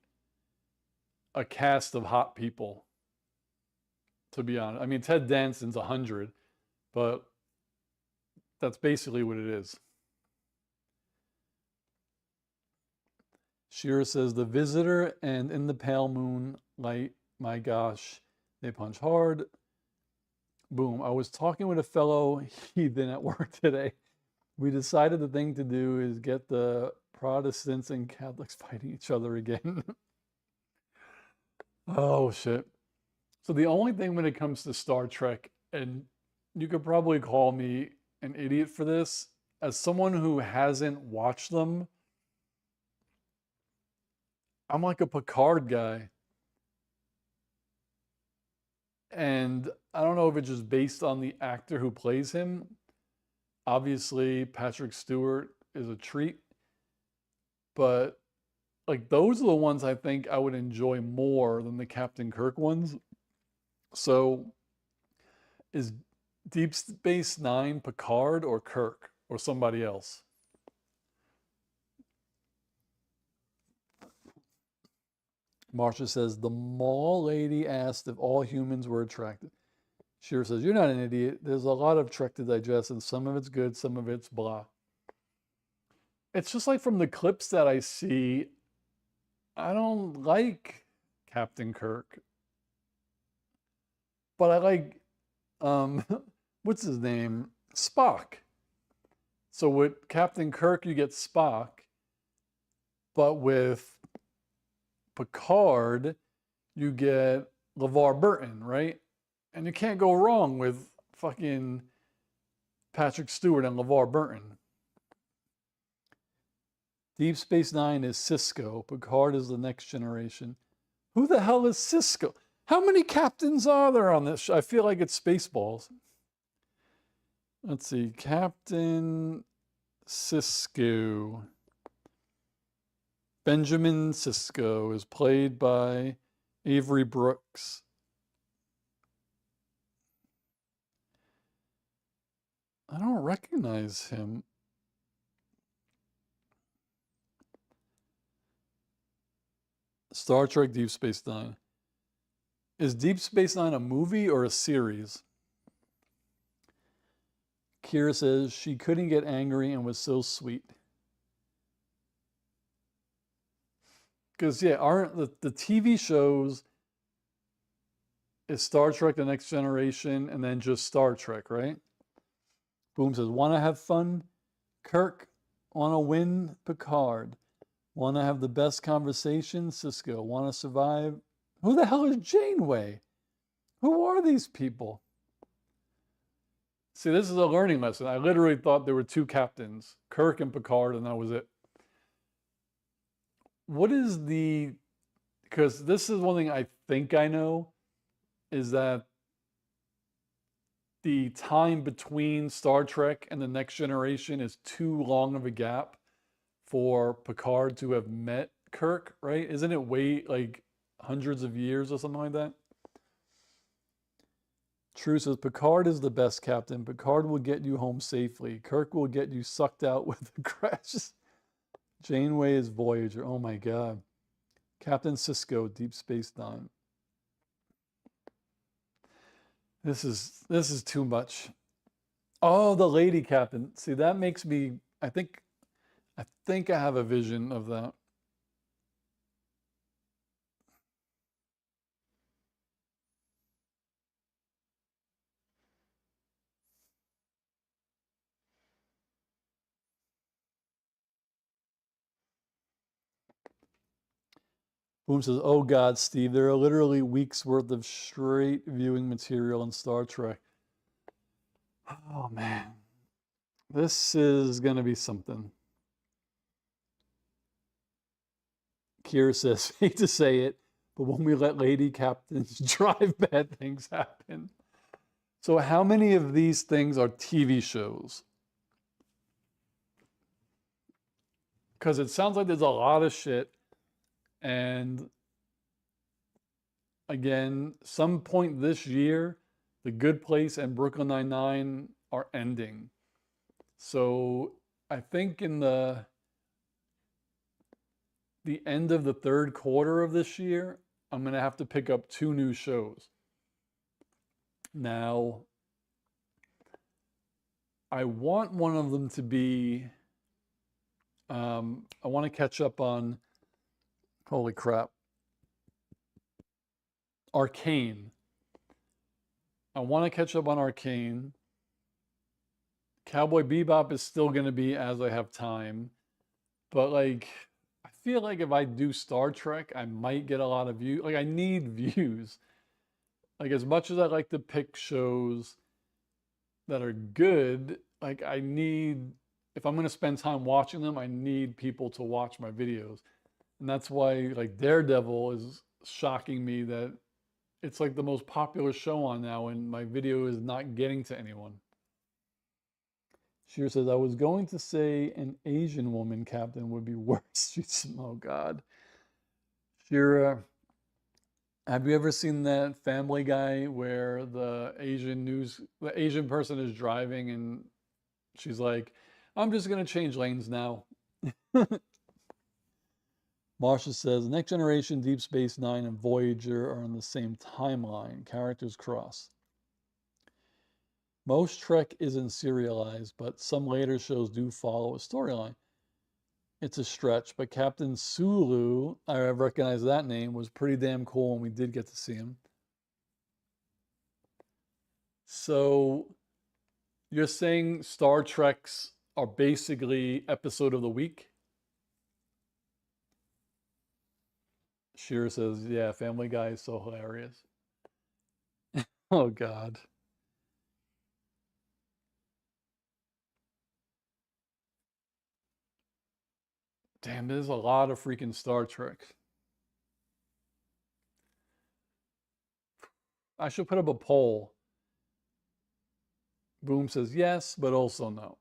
a cast of hot people, to be honest. I mean, Ted Danson's 100, but that's basically what it is. Shira says, The Visitor and In the Pale Moonlight, my gosh, they punch hard. Boom. I was talking with a fellow heathen at work today. We decided the thing to do is get the Protestants and Catholics fighting each other again. Oh, shit. So the only thing when it comes to Star Trek, and you could probably call me an idiot for this, as someone who hasn't watched them, I'm like a Picard guy. And I don't know if it's just based on the actor who plays him. Obviously, Patrick Stewart is a treat. But like those are the ones I think I would enjoy more than the Captain Kirk ones. So is Deep Space Nine Picard or Kirk or somebody else? Marsha says, the mall lady asked if all humans were attractive. Shira says, you're not an idiot. There's a lot of Trek to digest, and some of it's good, some of it's blah. It's just like from the clips that I see, I don't like Captain Kirk. But I like, what's his name? Spock. So with Captain Kirk, you get Spock. But with Picard, you get LeVar Burton, right? And you can't go wrong with fucking Patrick Stewart and LeVar Burton. Deep Space Nine is Cisco. Picard is the Next Generation. Who the hell is Cisco? How many captains are there on this show? I feel like it's Spaceballs. Let's see. Captain Sisko. Benjamin Sisko is played by Avery Brooks. I don't recognize him. Star Trek Deep Space Nine. Is Deep Space Nine a movie or a series? Kira says she couldn't get angry and was so sweet. Because, yeah, aren't the TV shows is Star Trek The Next Generation and then just Star Trek, right? Boom says, want to have fun? Kirk. Want to win? Picard. Want to have the best conversation? Cisco. Want to survive? Who the hell is Janeway? Who are these people? See, this is a learning lesson. I literally thought there were two captains, Kirk and Picard, and that was it. What is the... Because this is one thing I think I know, is that the time between Star Trek and The Next Generation is too long of a gap for Picard to have met Kirk, right? Isn't it way like hundreds of years or something like that? True says Picard is the best captain. Picard will get you home safely. Kirk will get you sucked out with the crash. Janeway is Voyager. Oh my god. Captain Cisco, Deep Space Nine. This is too much. Oh, the lady captain. See, that makes me I think I have a vision of that. Boom says, oh God, Steve, there are literally weeks worth of straight viewing material in Star Trek. Oh man. This is going to be something. Kira says, hate to say it, but when we let lady captains drive, bad things happen. So how many of these things are TV shows? Because it sounds like there's a lot of shit. And again, some point this year, The Good Place and Brooklyn Nine-Nine are ending. So I think in the end of the third quarter of this year, I'm going to have to pick up 2 new shows. Now, I want one of them to be, I want to catch up on, holy crap, Arcane. I want to catch up on Arcane. Cowboy Bebop is still going to be as I have time. But like, I feel like if I do Star Trek, I might get a lot of views. Like, I need views. Like, as much as I like to pick shows that are good, like, I need, if I'm going to spend time watching them, I need people to watch my videos. And that's why, like, Daredevil is shocking me that it's like the most popular show on now and my video is not getting to anyone. Sheer says, I was going to say an Asian woman captain would be worse. She's, oh God. Sheer, have you ever seen that Family Guy where the Asian person is driving and she's like, I'm just going to change lanes now. Marsha says, Next Generation, Deep Space Nine, and Voyager are on the same timeline. Characters cross. Most Trek isn't serialized, but some later shows do follow a storyline. It's a stretch, but Captain Sulu, I recognize that name, was pretty damn cool when we did get to see him. So, you're saying Star Treks are basically episode of the week? Shira says, yeah, Family Guy is so hilarious. Oh, God. Damn, there's a lot of freaking Star Trek. I should put up a poll. Boom says yes, but also no.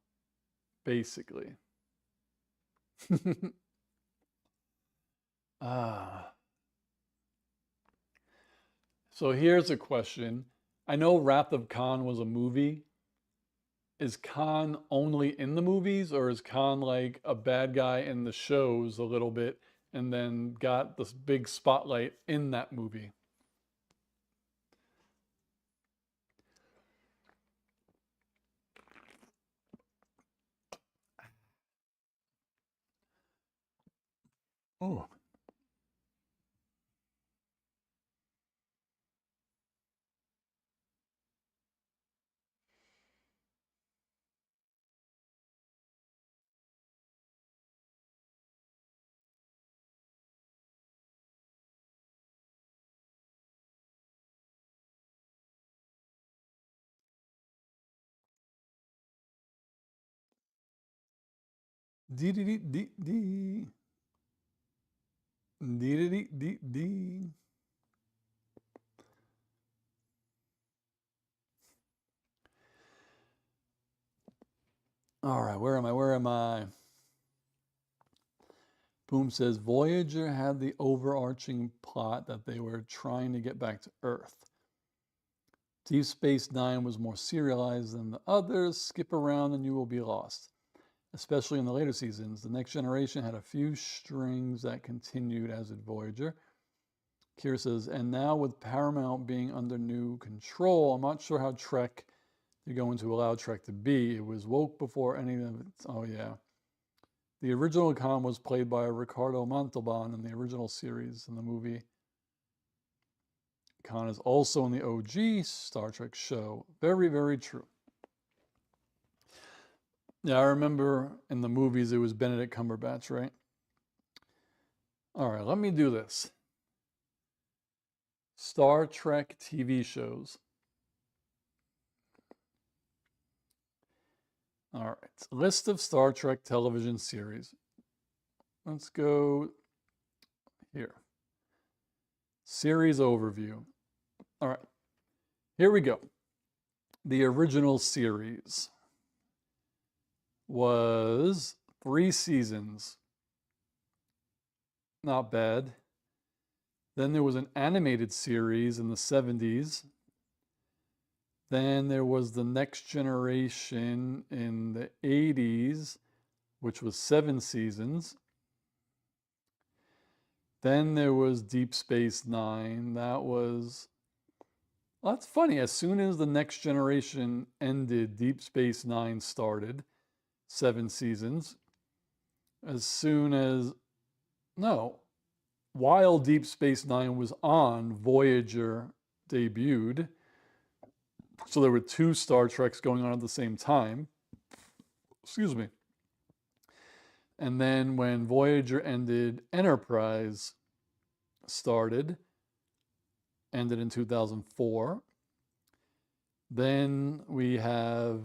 Basically. Ah. So here's a question. I know Wrath of Khan was a movie. Is Khan only in the movies, or is Khan like a bad guy in the shows a little bit and then got this big spotlight in that movie? Oh. Dee dee dee dee dee. Dee dee dee dee dee. All right, where am I? Where am I? Boom says Voyager had the overarching plot that they were trying to get back to Earth. Deep Space Nine was more serialized than the others. Skip around and you will be lost. Especially in the later seasons. The Next Generation had a few strings that continued as did Voyager. Kira says, and now with Paramount being under new control, I'm not sure how Trek they're going to allow Trek to be. It was woke before any of it. Oh, yeah. The original Khan was played by Ricardo Montalban in the original series. In the movie, Khan is also in the OG Star Trek show. Very, very true. Yeah, I remember in the movies it was Benedict Cumberbatch, right? All right, let me do this. Star Trek TV shows. All right, list of Star Trek television series. Let's go here. Series overview. All right, here we go. The original series was 3 seasons. Not bad. Then there was an animated series in the 70s. Then there was the Next Generation in the 80s, which was 7 seasons. Then there was Deep Space Nine. That was, well, that's funny. As soon as the Next Generation ended, Deep Space Nine started. 7 seasons. As soon as, no, while Deep Space Nine was on, Voyager debuted. So there were 2 Star Treks going on at the same time. Excuse me. And then when Voyager ended, Enterprise started, ended in 2004. Then we have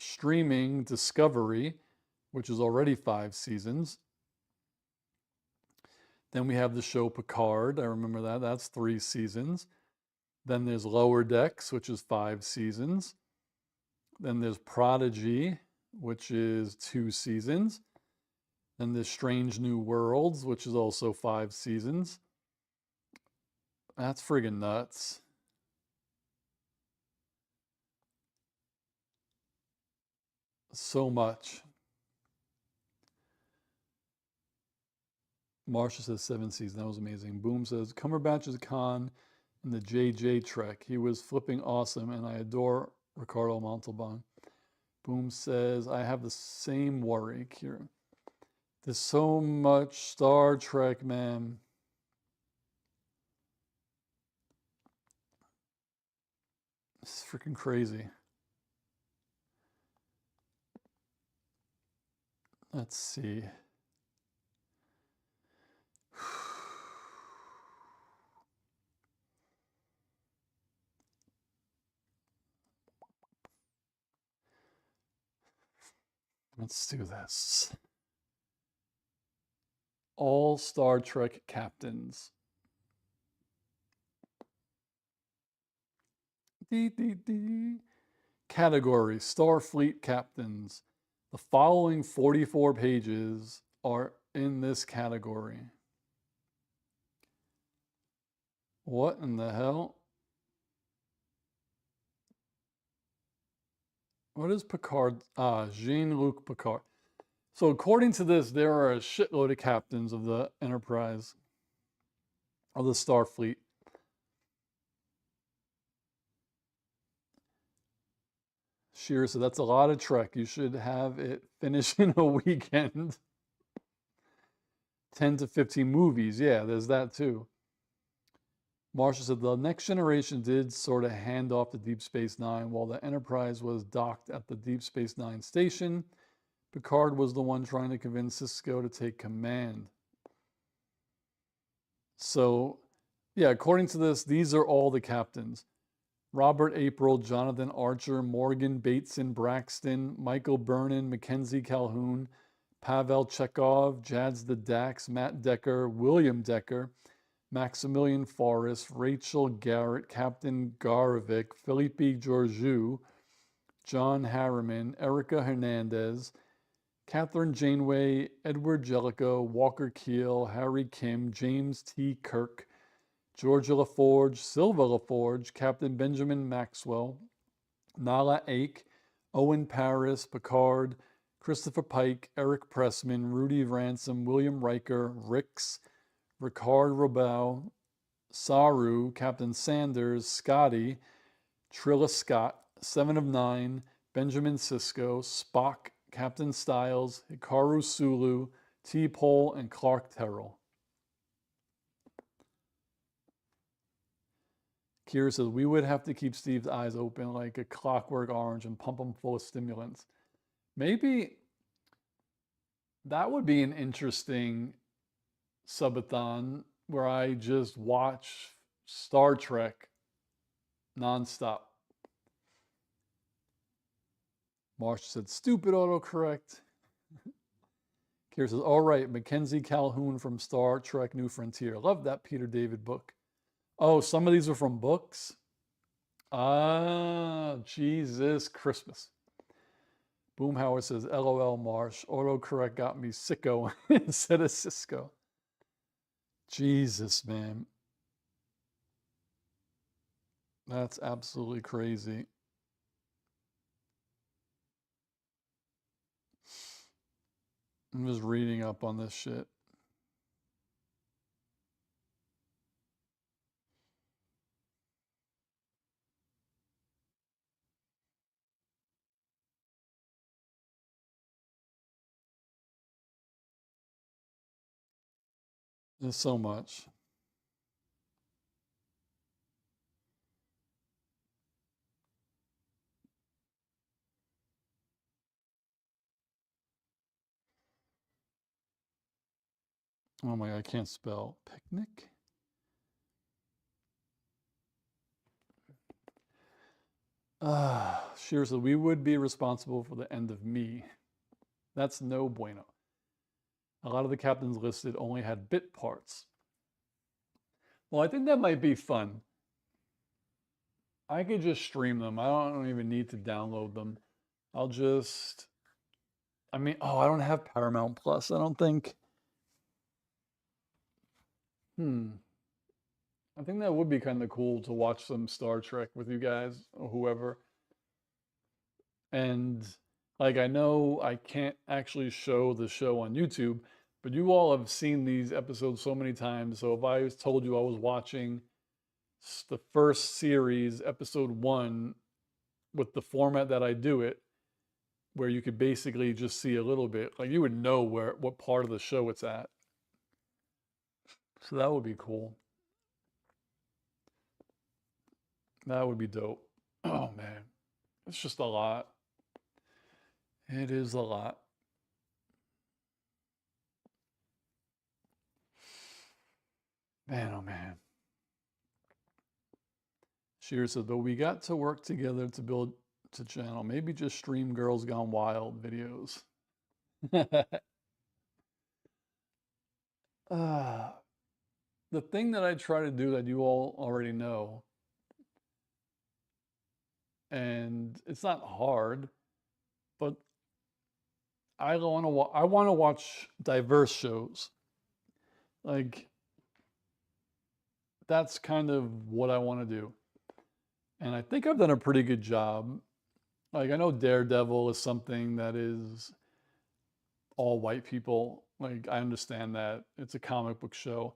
streaming Discovery, which is already 5 seasons. Then we have the show Picard. I remember that. That's 3 seasons. Then there's Lower Decks, which is 5 seasons. Then there's Prodigy, which is 2 seasons. Then there's Strange New Worlds, which is also 5 seasons. That's friggin' nuts. So much. Marsha says 7 seasons. That was amazing. Boom says Cumberbatch is Khan in the JJ Trek. He was flipping awesome, and I adore Ricardo Montalban. Boom says I have the same worry, Kira. There's so much Star Trek, man. It's freaking crazy. Let's see. Let's do this. All Star Trek captains. Category Starfleet captains. The following 44 pages are in this category. What in the hell? What is Picard? Jean-Luc Picard. So according to this, there are a shitload of captains of the Enterprise, of the Starfleet. Shearer said, that's a lot of Trek. You should have it finished in a weekend. 10 to 15 movies. Yeah, there's that too. Marshall said the Next Generation did sort of hand off to Deep Space Nine while the Enterprise was docked at the Deep Space Nine station. Picard was the one trying to convince Sisko to take command. So, yeah, according to this, these are all the captains. Robert April, Jonathan Archer, Morgan Bateson Braxton, Michael Burnham, Mackenzie Calhoun, Pavel Chekhov, Jads the Dax, Matt Decker, William Decker, Maximilian Forrest, Rachel Garrett, Captain Garovic, Felipe Georgiou, John Harriman, Erica Hernandez, Catherine Janeway, Edward Jellicoe, Walker Keel, Harry Kim, James T. Kirk, Georgia LaForge, Silva LaForge, Captain Benjamin Maxwell, Nala Ake, Owen Paris, Picard, Christopher Pike, Eric Pressman, Rudy Ransom, William Riker, Rix, Ricard Robau, Saru, Captain Sanders, Scotty, Trilla Scott, Seven of Nine, Benjamin Sisko, Spock, Captain Styles, Hikaru Sulu, T-Pole, and Clark Terrell. Kira says, we would have to keep Steve's eyes open like a clockwork orange and pump him full of stimulants. Maybe that would be an interesting subathon where I just watch Star Trek nonstop. Marsh said, stupid autocorrect. Kira says, all right, Mackenzie Calhoun from Star Trek New Frontier. Love that Peter David book. Oh, some of these are from books? Ah, Jesus Christmas. Boomhauer says, LOL Marsh. Autocorrect got me sicko instead of Cisco. Jesus, man. That's absolutely crazy. I'm just reading up on this shit. There's so much. Oh my God, I can't spell. Picnic? Sheer said, we would be responsible for the end of me. That's no bueno. A lot of the captains listed only had bit parts. Well, I think that might be fun. I could just stream them. I don't even need to download them. I'll just, I mean, oh, I don't have Paramount Plus, I don't think. I think that would be kind of cool to watch some Star Trek with you guys or whoever. And like, I know I can't actually show the show on YouTube, but you all have seen these episodes so many times. So if I told you I was watching the first series, episode 1, with the format that I do it, where you could basically just see a little bit, like you would know what part of the show it's at. So that would be cool. That would be dope. Oh man, it's just a lot. It is a lot. Man, oh man. Sheer said, but we got to work together to build to channel. Maybe just stream Girls Gone Wild videos. The thing that I try to do that you all already know, and it's not hard, but I want to watch diverse shows. Like that's kind of what I want to do. And I think I've done a pretty good job. Like I know Daredevil is something that is all white people. Like I understand that it's a comic book show,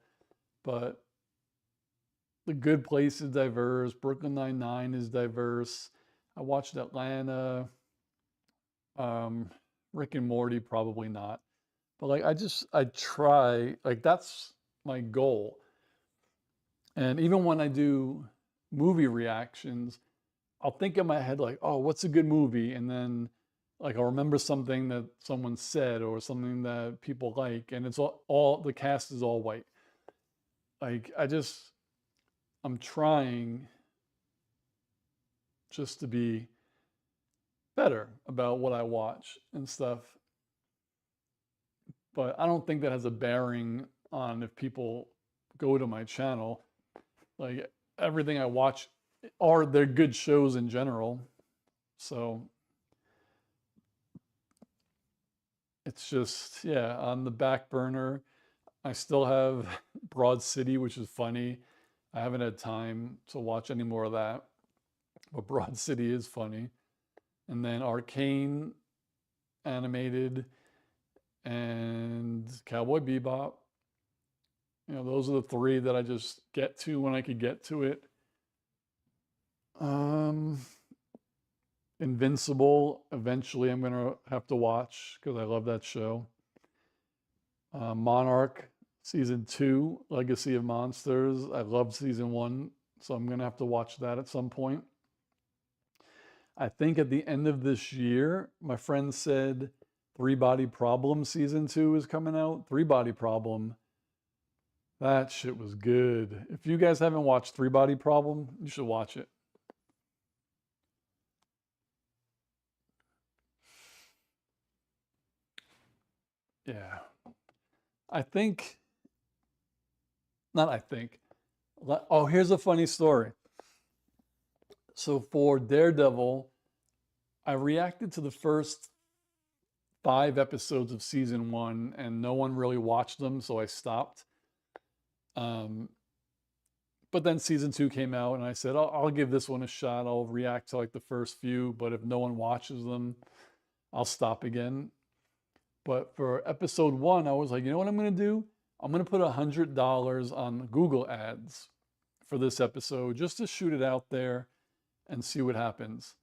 but The Good Place is diverse. Brooklyn Nine-Nine is diverse. I watched Atlanta. Rick and Morty, probably not. But like I try, like that's my goal. And even when I do movie reactions, I'll think in my head like, oh, what's a good movie? And then like I'll remember something that someone said or something that people like, and it's all the cast is all white. Like I'm trying just to be better about what I watch and stuff. But I don't think that has a bearing on if people go to my channel. Like everything I watch are they're good shows in general. So it's just, yeah, on the back burner. I still have Broad City, which is funny. I haven't had time to watch any more of that, but Broad City is funny. And then Arcane animated and Cowboy Bebop. You know, those are the three that I just get to when I could get to it. Um, Invincible, eventually I'm gonna have to watch because I love that show. Monarch season 2, Legacy of Monsters. I loved season 1, so I'm gonna have to watch that at some point. I think at the end of this year, my friend said Three Body Problem season 2 is coming out. Three Body Problem. That shit was good. If you guys haven't watched Three Body Problem, you should watch it. Yeah. I think, not I think. Oh, here's a funny story. So for Daredevil, I reacted to the first 5 episodes of season 1 and no one really watched them, so I stopped. Um, but then season 2 came out and I said, I'll give this one a shot. I'll react to like the first few, but if no one watches them, I'll stop again. But for episode 1, I was like, you know what I'm going to do? I'm going to put $100 on Google ads for this episode just to shoot it out there and see what happens.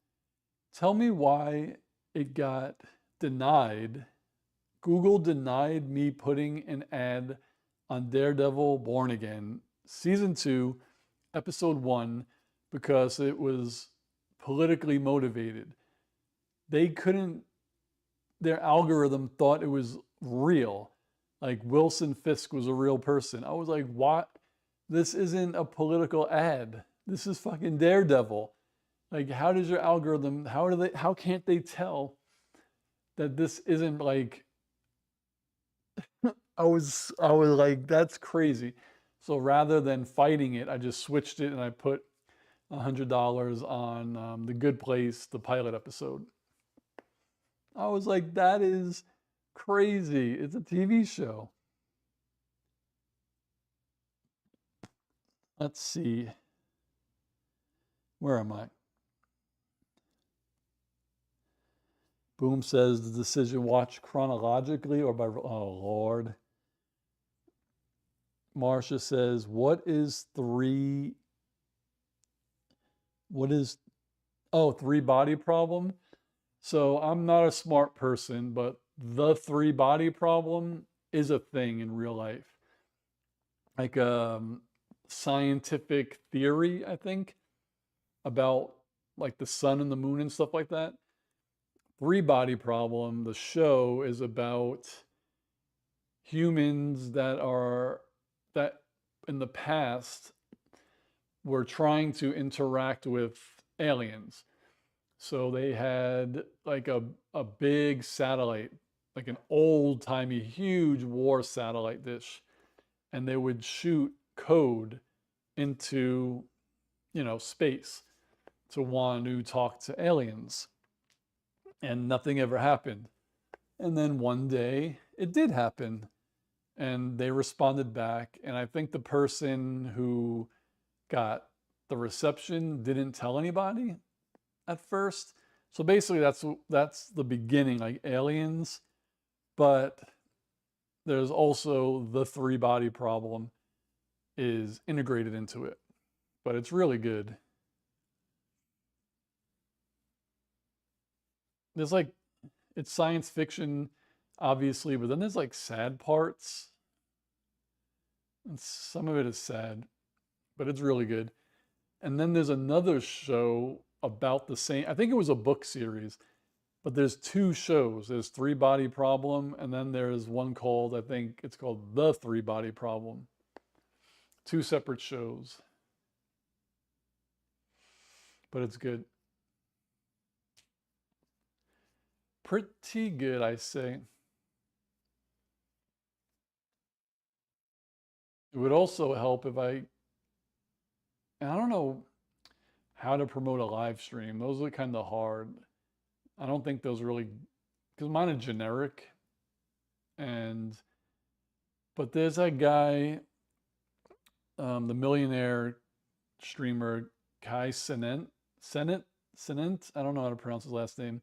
Tell me why it got denied. Google denied me putting an ad on Daredevil Born Again, season 2, episode 1, because it was politically motivated. They couldn't, their algorithm thought it was real. Like Wilson Fisk was a real person. I was like, what? This isn't a political ad. This is fucking Daredevil. Like, how does your algorithm, how can't they tell that this isn't like, I was like, that's crazy. So rather than fighting it, I just switched it and I put $100 on The Good Place, the pilot episode. I was like, that is crazy. It's a TV show. Let's see. Where am I? Boom says the decision watch chronologically or by, oh Lord. Marcia says, what is Three Body Problem? So I'm not a smart person, but the three body problem is a thing in real life. Like scientific theory, I think, about like the sun and the moon and stuff like that. Three Body Problem, the show, is about humans that in the past were trying to interact with aliens. So they had like a big satellite, like an old timey, huge war satellite dish, and they would shoot code into, space to want to talk to aliens. And nothing ever happened. And then one day it did happen. And they responded back. And I think the person who got the reception didn't tell anybody at first. So basically that's the beginning, like aliens. But there's also the three body problem is integrated into it. But it's really good. There's like it's science fiction. obviously, but then there's like sad parts. And some of it is sad, but it's really good. And then there's another show about the same, I think it was a book series, but there's two shows. There's Three Body Problem, and then there's one called, I think it's called The Three Body Problem. Two separate shows, but it's good. Pretty good, I say. It would also help if and I don't know how to promote a live stream. Those are kind of hard. I don't think those really, because mine are generic. And, but there's that guy, the millionaire streamer, Kai Senent, I don't know how to pronounce his last name,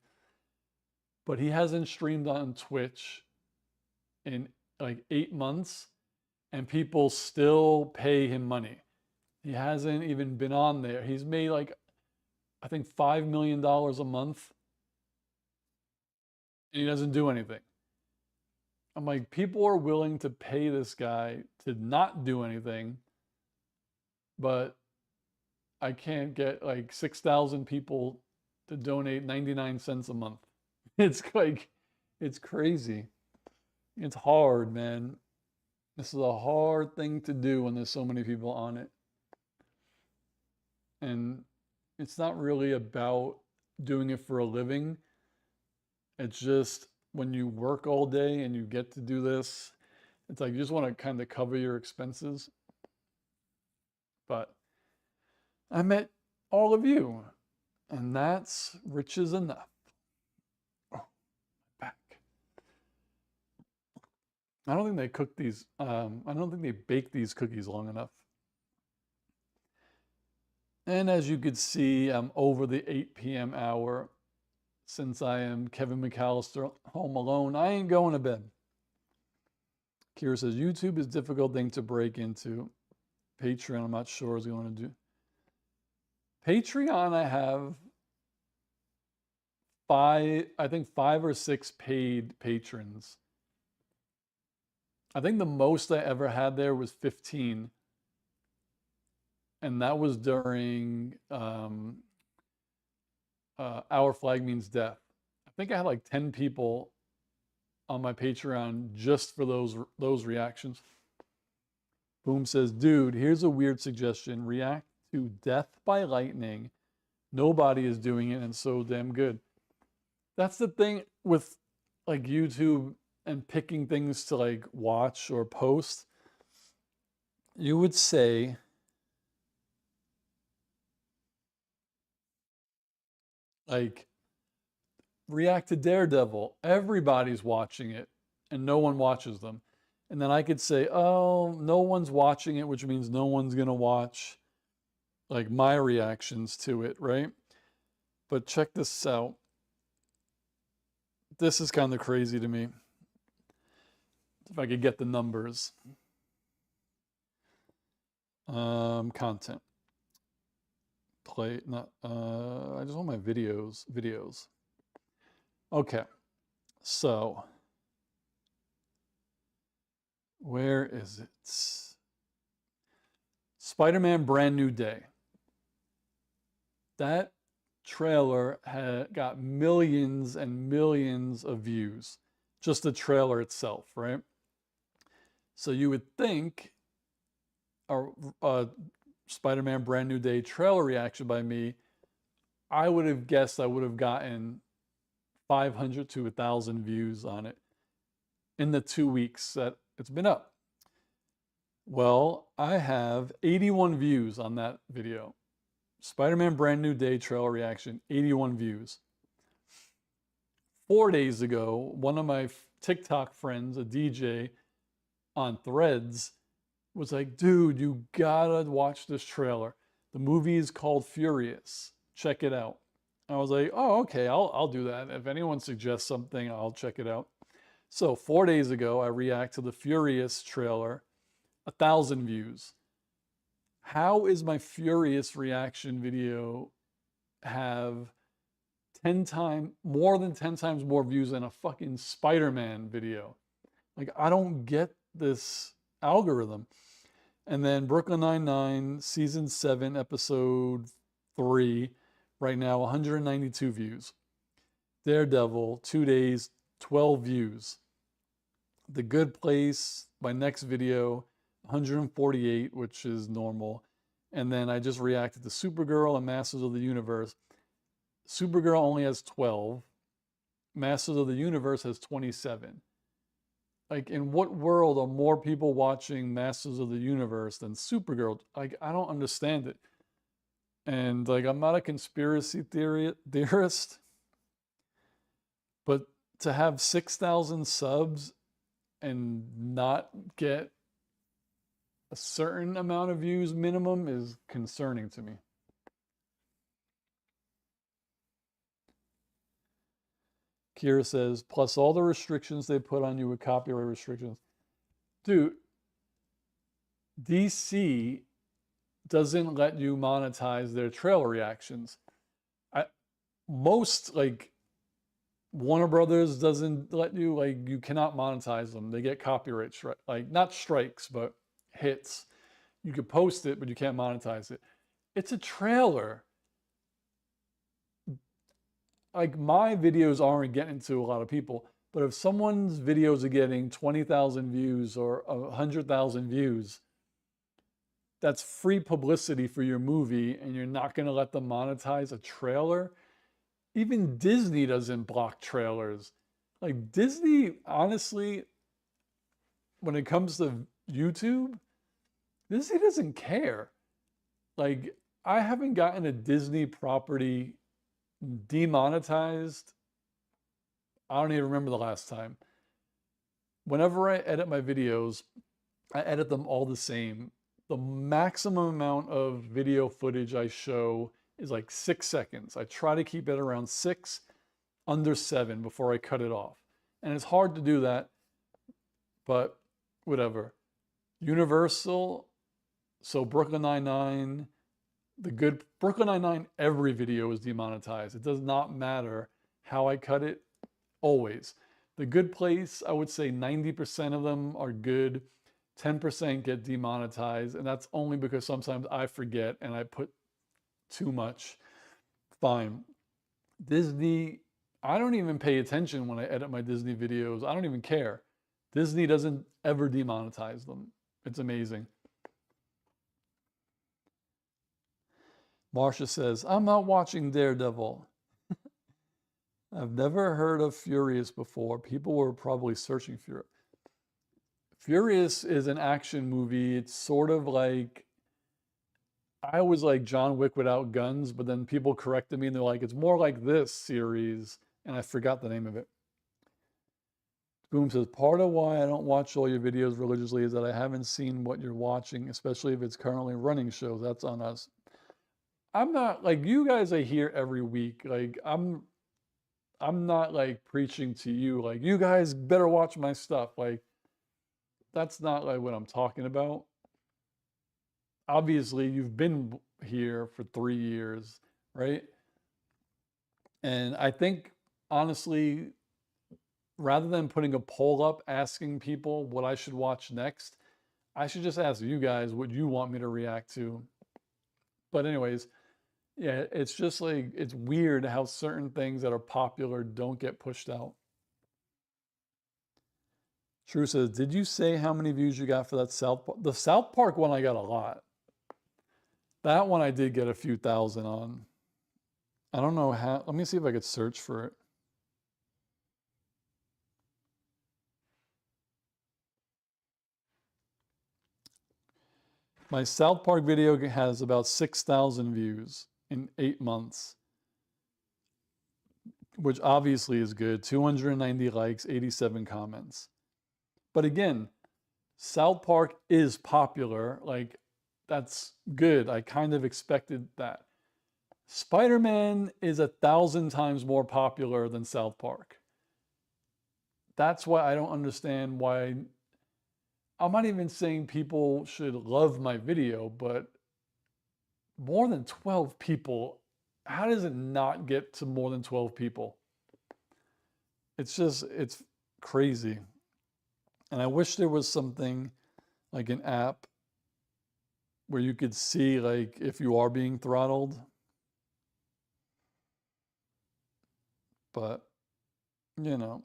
but he hasn't streamed on Twitch in like 8 months, and people still pay him money. He hasn't even been on there. He's made like, I think $5 million a month, and he doesn't do anything. I'm like, people are willing to pay this guy to not do anything, but I can't get like 6,000 people to donate 99 cents a month. It's like, it's crazy. It's hard, man. This is a hard thing to do when there's so many people on it. And it's not really about doing it for a living. It's just when you work all day and you get to do this, it's like you just want to kind of cover your expenses. But I met all of you, and that's riches enough. Oh, back. I don't think they cook these, I don't think they bake these cookies long enough. And as you could see, I'm over the 8 p.m. hour. Since I am Kevin McAllister home alone, I ain't going to bed. Kira says, YouTube is a difficult thing to break into. Patreon, I'm not sure is going to do. Patreon, I have I think 5 or 6 paid patrons. I think the most I ever had there was 15. And that was during Our Flag Means Death. I think I had like 10 people on my Patreon just for those reactions. Boom says, dude, here's a weird suggestion. React to Death by Lightning. Nobody is doing it, and so damn good. That's the thing with like YouTube and picking things to like watch or post. You would say, like, react to Daredevil. Everybody's watching it and no one watches them. And then I could say, oh, no one's watching it, which means no one's going to watch like my reactions to it, right? But check this out. This is kind of crazy to me. If I could get the numbers. Content. Play, not, I just want my videos. Okay. So, where is it? Spider-Man Brand New Day. That trailer got millions and millions of views. Just the trailer itself, right? So you would think a Spider-Man Brand New Day trailer reaction by me, I would have guessed I would have gotten 500 to 1,000 views on it in the 2 weeks that it's been up. Well, I have 81 views on that video. Spider-Man Brand New Day trailer reaction, 81 views. 4 days ago, one of my TikTok friends, a DJ on Threads, was like, dude, you gotta watch this trailer. The movie is called Furious. Check it out. I was like, oh, okay, I'll do that. If anyone suggests something, I'll check it out. So 4 days ago, I react to the Furious trailer, 1,000 views. How is my Furious reaction video have more than 10 times more views than a fucking Spider-Man video. Like, I don't get this algorithm. And then Brooklyn Nine-Nine, season 7, episode 3, right now, 192 views. Daredevil, 2 days, 12 views. The Good Place, my next video, 148, which is normal. And then I just reacted to Supergirl and Masters of the Universe. Supergirl only has 12. Masters of the Universe has 27. Like, in what world are more people watching Masters of the Universe than Supergirl? Like, I don't understand it. And like, I'm not a conspiracy theorist, but to have 6,000 subs and not get a certain amount of views minimum is concerning to me. Kira says, plus all the restrictions they put on you with copyright restrictions. Dude, DC doesn't let you monetize their trailer reactions. Most, like, Warner Brothers doesn't let you, like, you cannot monetize them. They get copyright like, not strikes, but hits. You could post it, but you can't monetize it. It's a trailer. Like, my videos aren't getting to a lot of people, but if someone's videos are getting 20,000 views or 100,000 views, that's free publicity for your movie, and you're not going to let them monetize a trailer. Even Disney doesn't block trailers. Like, Disney, honestly, when it comes to YouTube, Disney doesn't care. Like, I haven't gotten a Disney property demonetized. I don't even remember the last time. Whenever I edit my videos, I edit them all the same. The maximum amount of video footage I show is like 6 seconds. I try to keep it around 6, under 7 before I cut it off. And it's hard to do that, but whatever. Universal, so Brooklyn Nine-Nine, Brooklyn Nine-Nine, every video is demonetized. It does not matter how I cut it, always. The Good Place, I would say 90% of them are good. 10% get demonetized, and that's only because sometimes I forget and I put too much. Fine. Disney, I don't even pay attention when I edit my Disney videos. I don't even care. Disney doesn't ever demonetize them. It's amazing. Marsha says, I'm not watching Daredevil. I've never heard of Furious before. People were probably searching for it. Furious is an action movie. It's sort of like, I always like John Wick without guns, but then people corrected me and they're like, it's more like this series, and I forgot the name of it. Boom says, part of why I don't watch all your videos religiously is that I haven't seen what you're watching, especially if it's currently running shows. That's on us. I'm not, like, you guys are here every week. Like, I'm not like preaching to you, like, you guys better watch my stuff. Like, that's not like what I'm talking about. Obviously, you've been here for 3 years, right? And I think, honestly, rather than putting a poll up asking people what I should watch next, I should just ask you guys what you want me to react to. But anyways, yeah, it's just like, it's weird how certain things that are popular don't get pushed out. True says, did you say how many views you got for that South Park? The South Park one, I got a lot. That one I did get a few thousand on. I don't know how. Let me see if I could search for it. My South Park video has about 6,000 views in 8 months, which obviously is good. 290 likes, 87 comments. But again, South Park is popular. Like, that's good. I kind of expected that. Spider-Man is 1,000 times more popular than South Park. That's why I don't understand why. I'm not even saying people should love my video, but more than 12 people how does it not get to more than 12 people? It's crazy. And I wish there was something like an app where you could see like if you are being throttled. But, you know,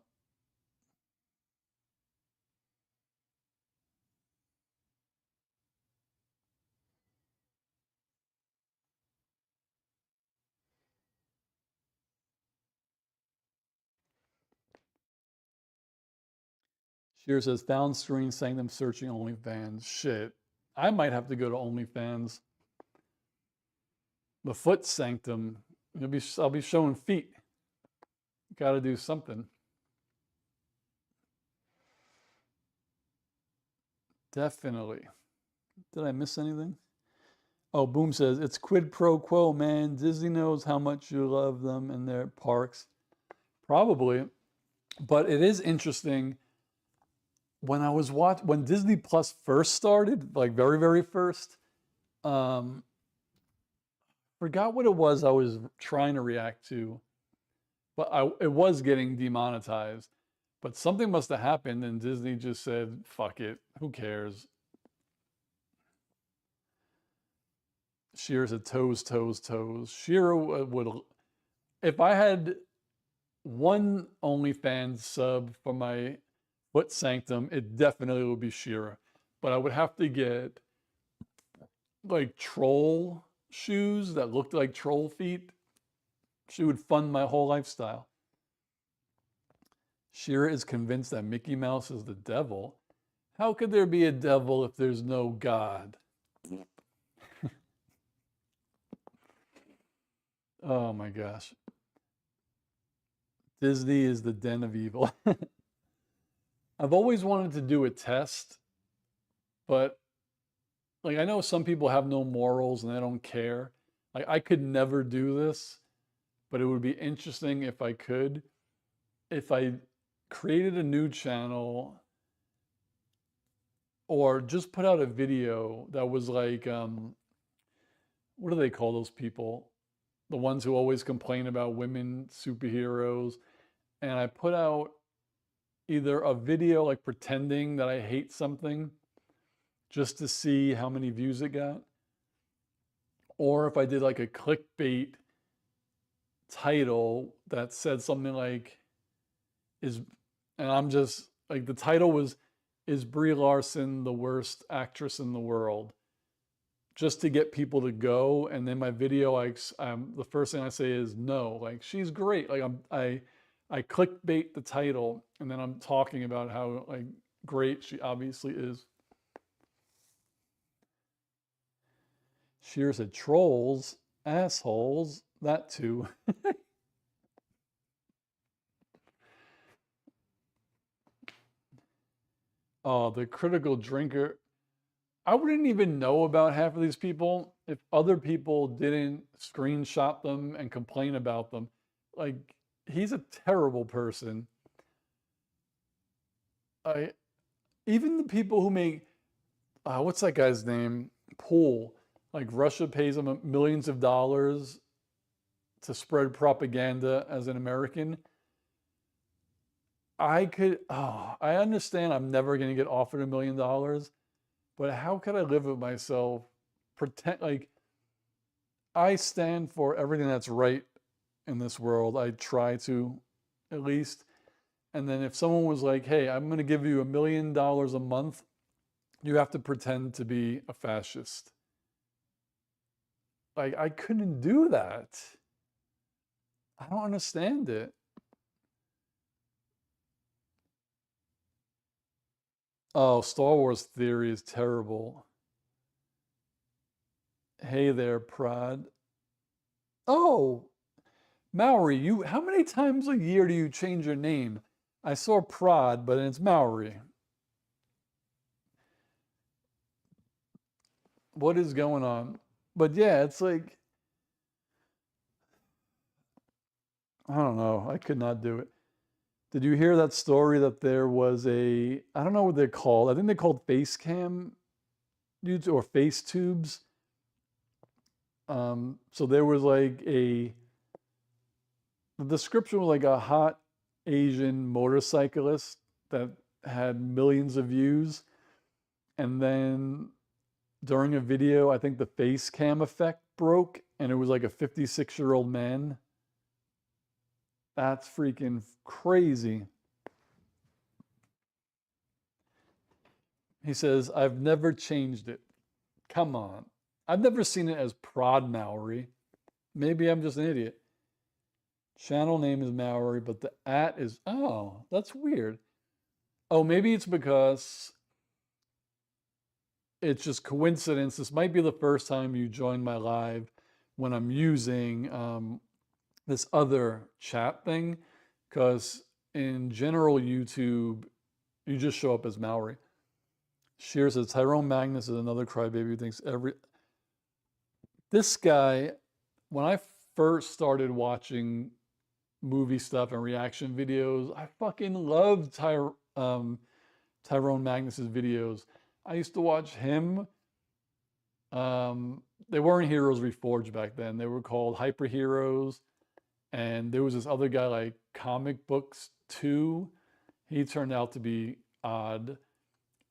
Shear says, found screen Sanctum searching OnlyFans. Shit. I might have to go to OnlyFans. The foot Sanctum. I'll be showing feet. Got to do something. Definitely. Did I miss anything? Oh, Boom says, it's quid pro quo, man. Disney knows how much you love them and their parks. Probably. But it is interesting. When Disney Plus first started, like very, very first, forgot what it was I was trying to react to, but it was getting demonetized. But something must have happened, and Disney just said, "Fuck it, who cares?" Sheer said, "Toes, toes, toes." Sheer would, if I had one OnlyFans sub for my foot Sanctum, it definitely would be Shira. But I would have to get like troll shoes that looked like troll feet. She would fund my whole lifestyle. Shira is convinced that Mickey Mouse is the devil. How could there be a devil if there's no God? Oh my gosh. Disney is the den of evil. I've always wanted to do a test, but like I know some people have no morals and they don't care. Like I could never do this, but it would be interesting if I could. If I created a new channel or just put out a video that was like what do they call those people? The ones who always complain about women superheroes. And I put out either a video like pretending that I hate something just to see how many views it got, or if I did like a clickbait title that said something like is and I'm just like the title was is Brie Larson the worst actress in the world, just to get people to go. And then my video, the first thing I say is no, like she's great. Like I clickbait the title, and then I'm talking about how like great she obviously is. Sheer said trolls, assholes, that too. Oh, the critical drinker. I wouldn't even know about half of these people if other people didn't screenshot them and complain about them. Like, he's a terrible person. I even the people who make what's that guy's name? Pool. Like Russia pays him millions of dollars to spread propaganda as an American. I understand I'm never going to get offered $1 million, but how could I live with myself? Pretend like I stand for everything that's right in this world. I try to, at least. And then if someone was like, hey, I'm going to give you $1 million a month, you have to pretend to be a fascist. Like, I couldn't do that. I don't understand it. Oh, Star Wars Theory is terrible. Hey there, Prod. Oh, Maori, how many times a year do you change your name? I saw Prod, but it's Maori. What is going on? But yeah, it's like, I don't know. I could not do it. Did you hear that story that there was I don't know what they're called. I think they're called face cam dudes or face tubes. So there was like the description was like a hot Asian motorcyclist that had millions of views. And then during a video, I think the face cam effect broke and it was like a 56-year-old man. That's freaking crazy. He says, I've never changed it. Come on. I've never seen it as Prod Maori. Maybe I'm just an idiot. Channel name is Maori, but the @ is, oh, that's weird. Oh, maybe it's because it's just coincidence. This might be the first time you join my live when I'm using this other chat thing, because in general YouTube, you just show up as Maori. Sheer says, Tyrone Magnus is another crybaby who thinks this guy, when I first started watching movie stuff and reaction videos, I fucking loved Tyrone Magnus's videos. I used to watch him. They weren't Heroes Reforged back then. They were called Hyper Heroes. And there was this other guy like Comic Books 2. He turned out to be odd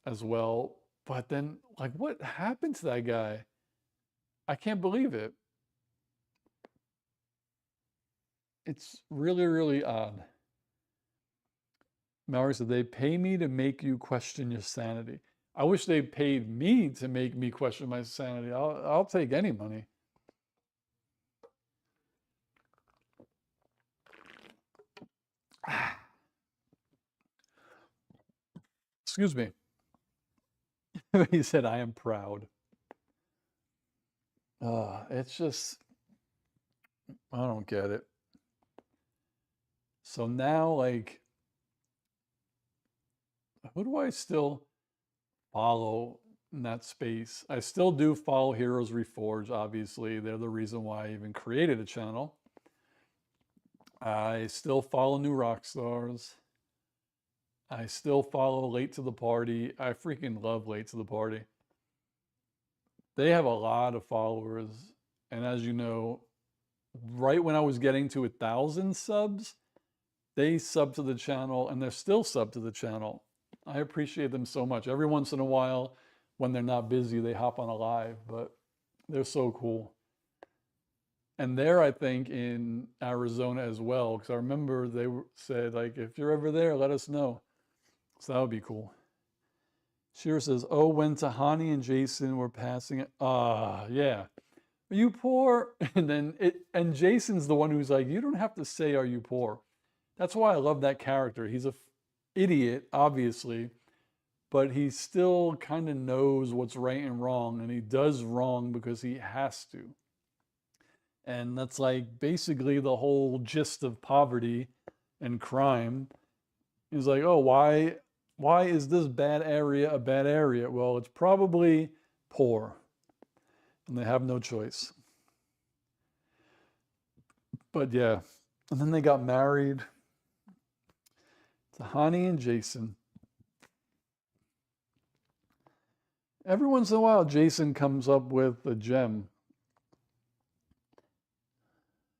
as well. But then, like, what happened to that guy? I can't believe it. It's really, really odd. Maori said, they pay me to make you question your sanity. I wish they paid me to make me question my sanity. I'll take any money. Excuse me. He said, I am proud. It's just, I don't get it. So now, like, who do I still follow in that space? I still do follow Heroes Reforged, obviously. They're the reason why I even created a channel. I still follow New Rockstars. I still follow Late to the Party. I freaking love Late to the Party. They have a lot of followers. And as you know, right when I was getting to 1,000 subs, they subbed to the channel and they're still subbed to the channel. I appreciate them so much. Every once in a while, when they're not busy, they hop on a live, but they're so cool. And they're, I think, in Arizona as well, because I remember they said, like, if you're ever there, let us know. So that would be cool. Sheer says, oh, when Tahani and Jason were passing it. Yeah. Are you poor? And Jason's the one who's like, you don't have to say, are you poor? That's why I love that character. He's an idiot, obviously, but he still kind of knows what's right and wrong, and he does wrong because he has to. And that's like basically the whole gist of poverty and crime. He's like, oh, why is this bad area a bad area? Well, it's probably poor, and they have no choice. But yeah, and then they got married. Tahani and Jason. Every once in a while, Jason comes up with a gem.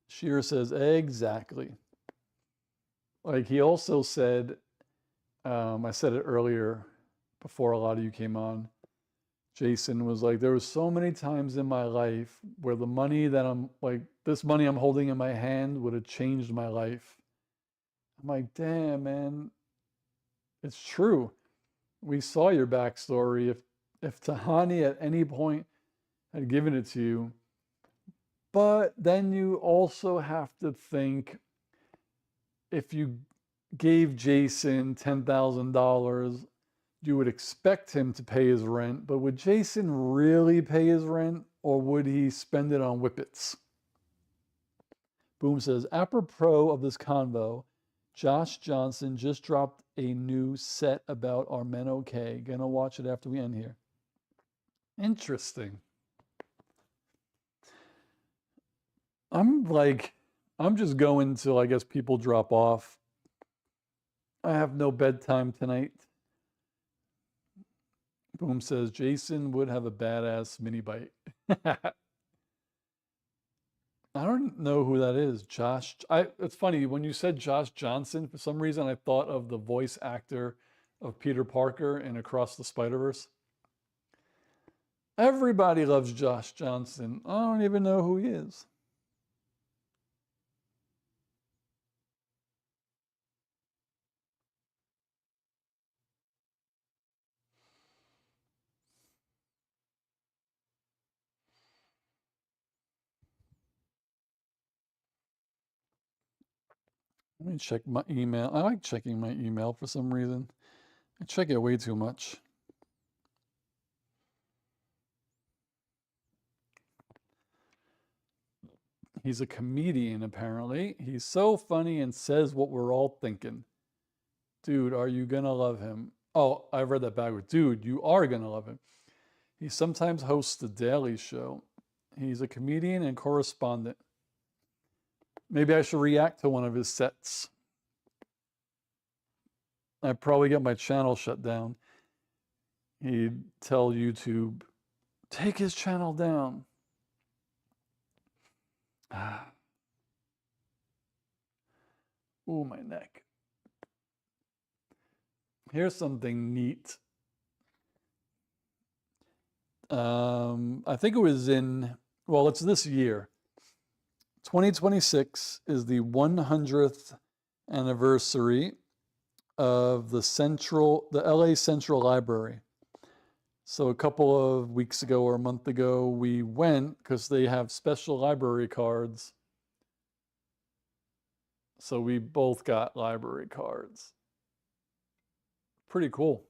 Sheer says, exactly. Like he also said, I said it earlier before a lot of you came on. Jason was like, there was so many times in my life where the money that this money I'm holding in my hand would have changed my life. I'm like, damn, man, it's true. We saw your backstory. If Tahani at any point had given it to you, but then you also have to think, if you gave Jason $10,000, you would expect him to pay his rent, but would Jason really pay his rent, or would he spend it on whippets? Boom says, apropos of this convo, Josh Johnson just dropped a new set about Are Men Okay? Gonna watch it after we end here. Interesting. I'm just going till I guess people drop off. I have no bedtime tonight. Boom says, Jason would have a badass mini bite. I don't know who that is. It's funny when you said Josh Johnson, for some reason I thought of the voice actor of Peter Parker in Across the Spider-Verse. Everybody loves Josh Johnson. I don't even know who he is. Let me check my email. I like checking my email for some reason. I check it way too much. He's a comedian, apparently. He's so funny and says what we're all thinking. Dude, are you gonna love him? Oh, I read that backward. Dude, you are gonna love him. He sometimes hosts The Daily Show. He's a comedian and correspondent. Maybe I should react to one of his sets. I'd probably get my channel shut down. He'd tell YouTube, take his channel down. Ooh, my neck. Here's something neat. I think it was it's this year. 2026 is the 100th anniversary of the LA Central Library. So a couple of weeks ago or a month ago, we went because they have special library cards. So we both got library cards. Pretty cool.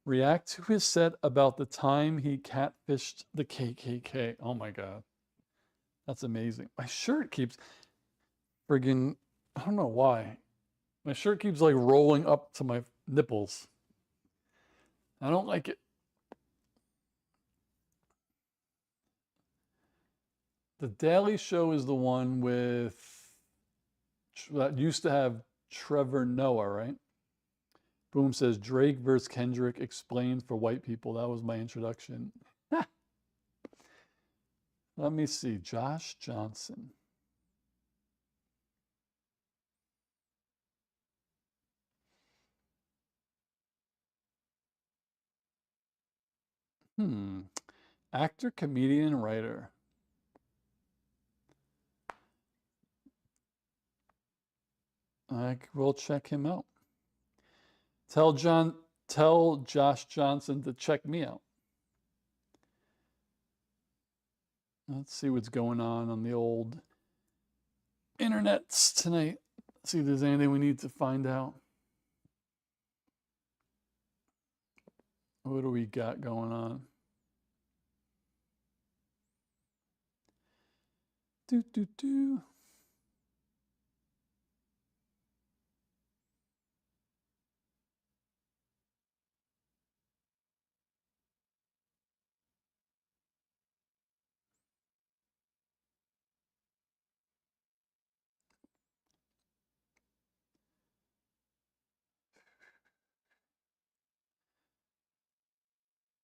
React to his set about the time he catfished the KKK. Oh my God. That's amazing. My shirt keeps friggin', I don't know why. My shirt keeps like rolling up to my nipples. I don't like it. The Daily Show is the one that used to have Trevor Noah, right? Boom says Drake versus Kendrick explained for white people. That was my introduction. Let me see. Josh Johnson. Actor, comedian, writer. I will check him out. Tell Josh Johnson to check me out. Let's see what's going on the old internets tonight. See if there's anything we need to find out. What do we got going on? Do.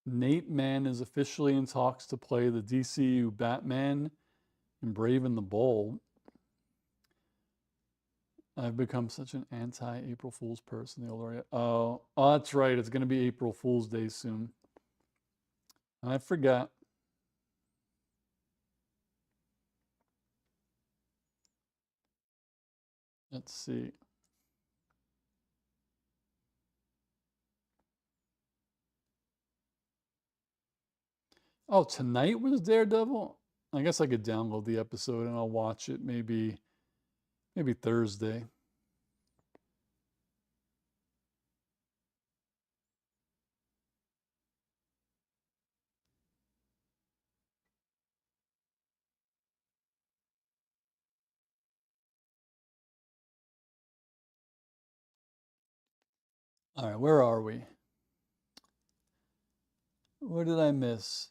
Nate Mann is officially in talks to play the DCU Batman in Brave and the Bold. I've become such an anti-April Fool's person. Oh, that's right. It's going to be April Fool's Day soon. I forgot. Let's see. Oh, tonight was Daredevil? I guess I could download the episode and I'll watch it maybe Thursday. All right, where are we? What did I miss?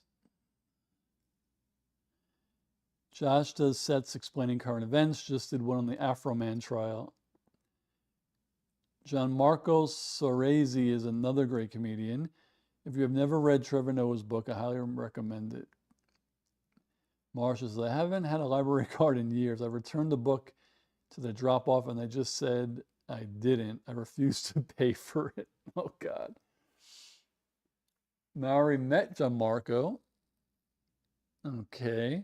Josh does sets explaining current events, just did one on the Afro Man trial. Gianmarco Soresi is another great comedian. If you have never read Trevor Noah's book, I highly recommend it. Marsha says, I haven't had a library card in years. I returned the book to the drop off and they just said I didn't. I refused to pay for it. Oh, God. Maori met Gianmarco. Okay.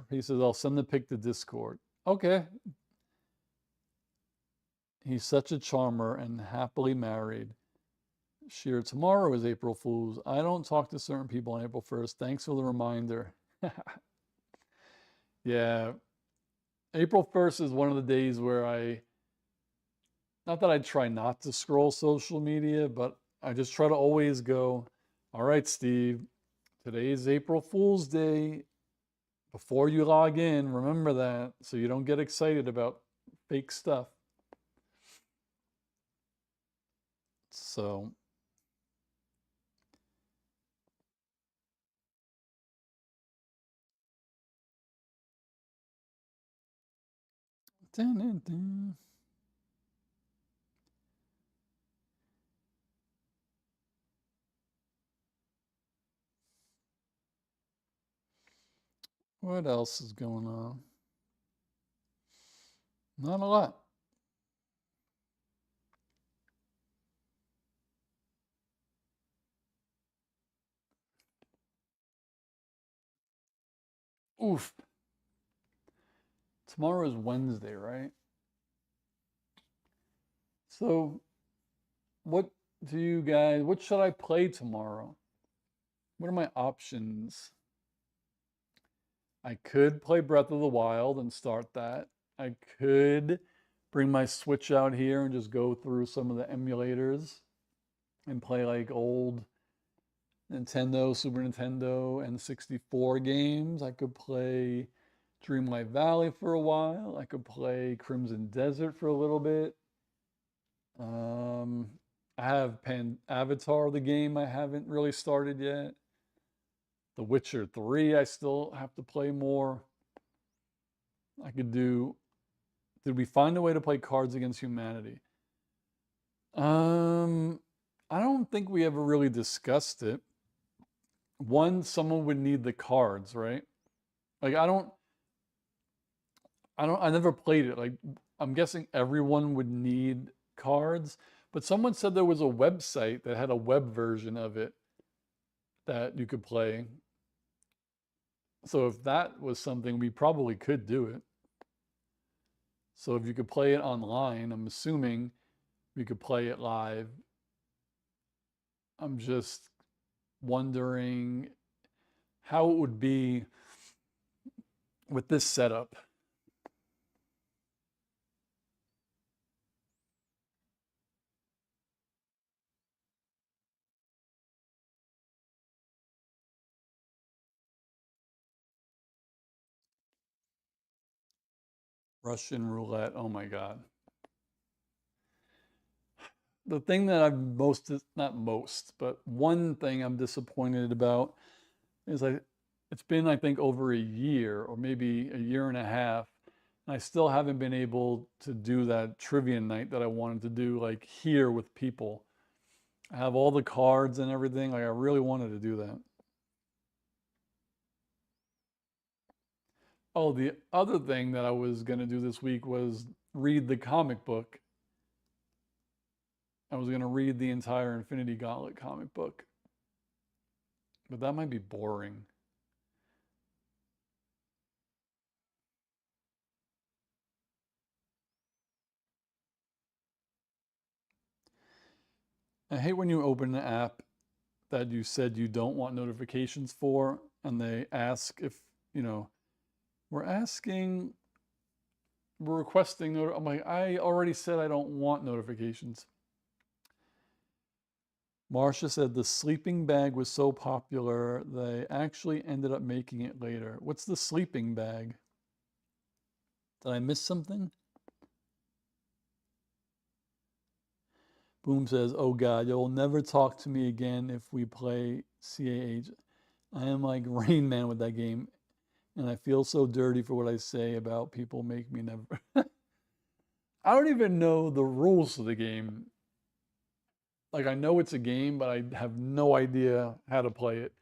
He says, I'll send the pic to Discord. Okay. He's such a charmer and happily married. Sheer, tomorrow is April Fool's. I don't talk to certain people on April 1st. Thanks for the reminder. Yeah. April 1st is one of the days where not that I try not to scroll social media, but I just try to always go, all right, Steve, today's April Fool's Day. Before you log in, remember that so you don't get excited about fake stuff. So, dun, dun, dun. What else is going on? Not a lot. Oof. Tomorrow is Wednesday, right? So, what what should I play tomorrow? What are my options? I could play Breath of the Wild and start that. I could bring my Switch out here and just go through some of the emulators and play like old Nintendo, Super Nintendo, and 64 games. I could play Dreamlight Valley for a while. I could play Crimson Desert for a little bit. I have Avatar, the game I haven't really started yet. The Witcher 3, I still have to play more. I could do. Did we find a way to play Cards Against Humanity? I don't think we ever really discussed it. One, someone would need the cards, right? Like I never played it. Like I'm guessing everyone would need cards, but someone said there was a website that had a web version of it that you could play. So if that was something, we probably could do it. So if you could play it online, I'm assuming we could play it live. I'm just wondering how it would be with this setup. Russian roulette. Oh my God. The thing that I'm not most, but one thing I'm disappointed about is it's been, I think, over a year or maybe a year and a half. And I still haven't been able to do that trivia night that I wanted to do, like here with people. I have all the cards and everything. Like I really wanted to do that. Oh, the other thing that I was going to do this week was read the comic book. I was going to read the entire Infinity Gauntlet comic book, but that might be boring. I hate when you open an app that you said you don't want notifications for, and they ask if, you know, we're asking, we're requesting. I'm like, I already said I don't want notifications. Marcia said the sleeping bag was so popular, they actually ended up making it later. What's the sleeping bag? Did I miss something? Boom says, oh God, you'll never talk to me again if we play CAH. I am like Rain Man with that game, and I feel so dirty for what I say about people make me never. I don't even know the rules of the game. Like I know it's a game, but I have no idea how to play it.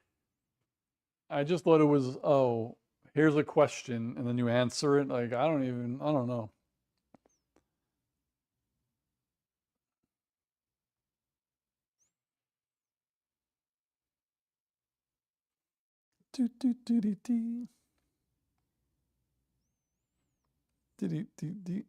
I just thought it was, oh, here's a question, and then you answer it. Like I don't know. Do do do do do do do do do.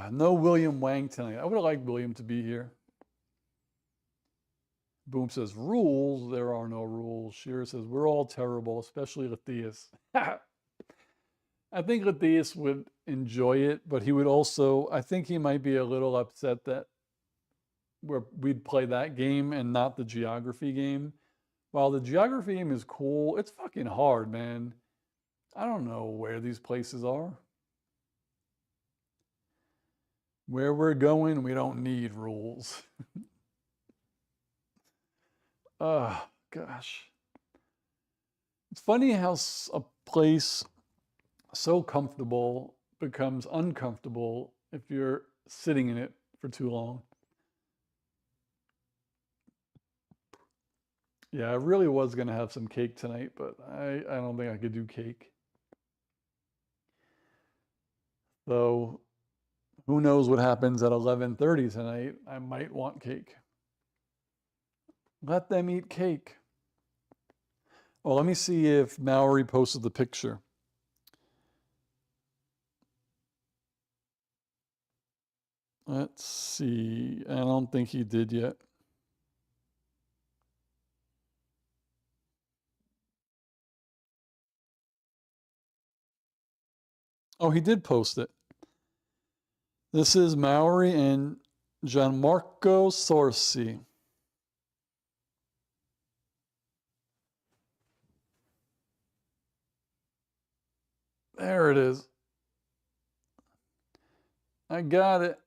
No William Wang tonight. I would have liked William to be here. Boom says, rules? There are no rules. Shearer says, we're all terrible, especially Lathias. I think Lathias would enjoy it, but he would also, I think he might be a little upset that we'd play that game and not the geography game. While the geography game is cool, it's fucking hard, man. I don't know where these places are. Where we're going, we don't need rules. Oh, gosh. It's funny how a place so comfortable becomes uncomfortable if you're sitting in it for too long. Yeah, I really was going to have some cake tonight, but I don't think I could do cake. Though, who knows what happens at 11:30 tonight? I might want cake. Let them eat cake. Oh, let me see if Mallory posted the picture. Let's see. I don't think he did yet. Oh, he did post it. This is Maori and Gianmarco Sorsi. There it is. I got it.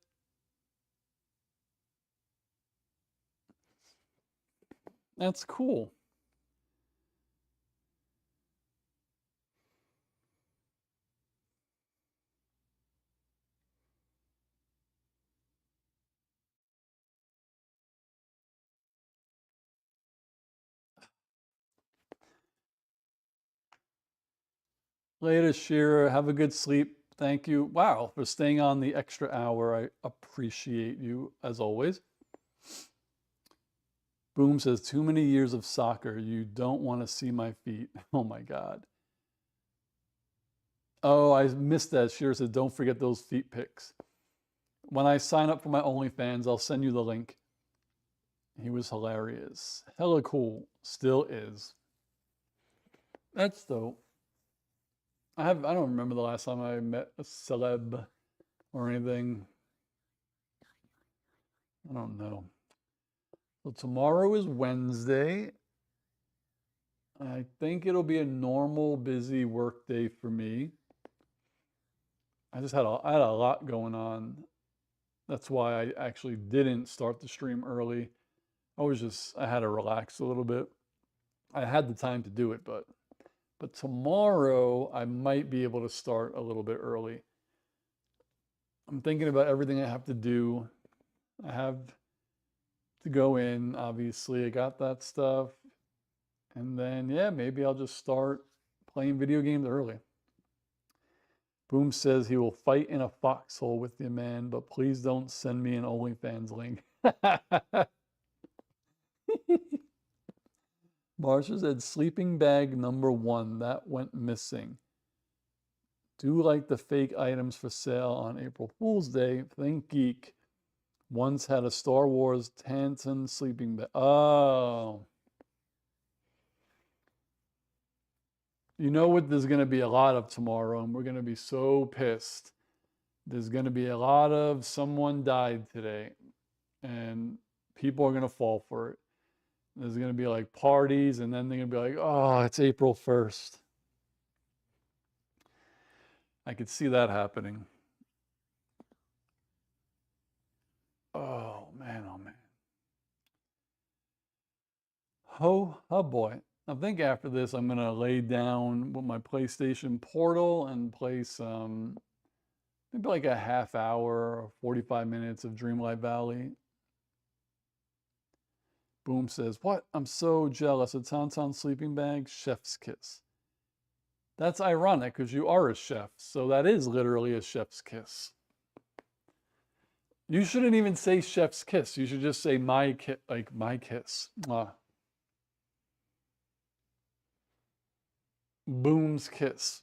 That's cool. Later, Shira. Have a good sleep. Thank you. Wow, for staying on the extra hour. I appreciate you as always. Boom says, too many years of soccer. You don't want to see my feet. Oh my God. Oh, I missed that. Shira says, don't forget those feet pics. When I sign up for my OnlyFans, I'll send you the link. He was hilarious. Hella cool. Still is. That's dope. I don't remember the last time I met a celeb or anything. I don't know. So tomorrow is Wednesday. I think it'll be a normal busy work day for me. I had a lot going on. That's why I actually didn't start the stream early. I had to relax a little bit. I had the time to do it, but tomorrow I might be able to start a little bit early. I'm thinking about everything I have to do. I have to go in, obviously. I got that stuff. And then, yeah, maybe I'll just start playing video games early. Boom says he will fight in a foxhole with you, man, but please don't send me an OnlyFans link. Marsha said sleeping bag number 1. That went missing. Do like the fake items for sale on April Fool's Day. Think Geek once had a Star Wars Tanton sleeping bag. Oh. You know what there's going to be a lot of tomorrow, and we're going to be so pissed. There's going to be a lot of someone died today, and people are going to fall for it. There's going to be like parties, and then they're going to be like, oh, it's April 1st. I could see that happening. Oh, man, oh, man. Oh boy. I think after this, I'm gonna lay down with my PlayStation Portal and play maybe like a half hour or 45 minutes of Dreamlight Valley. Boom says, "What? I'm so jealous. A Tauntaun sleeping bag, chef's kiss." That's ironic because you are a chef, so that is literally a chef's kiss. You shouldn't even say chef's kiss. You should just say my kiss, like my kiss. Mwah. Boom's kiss.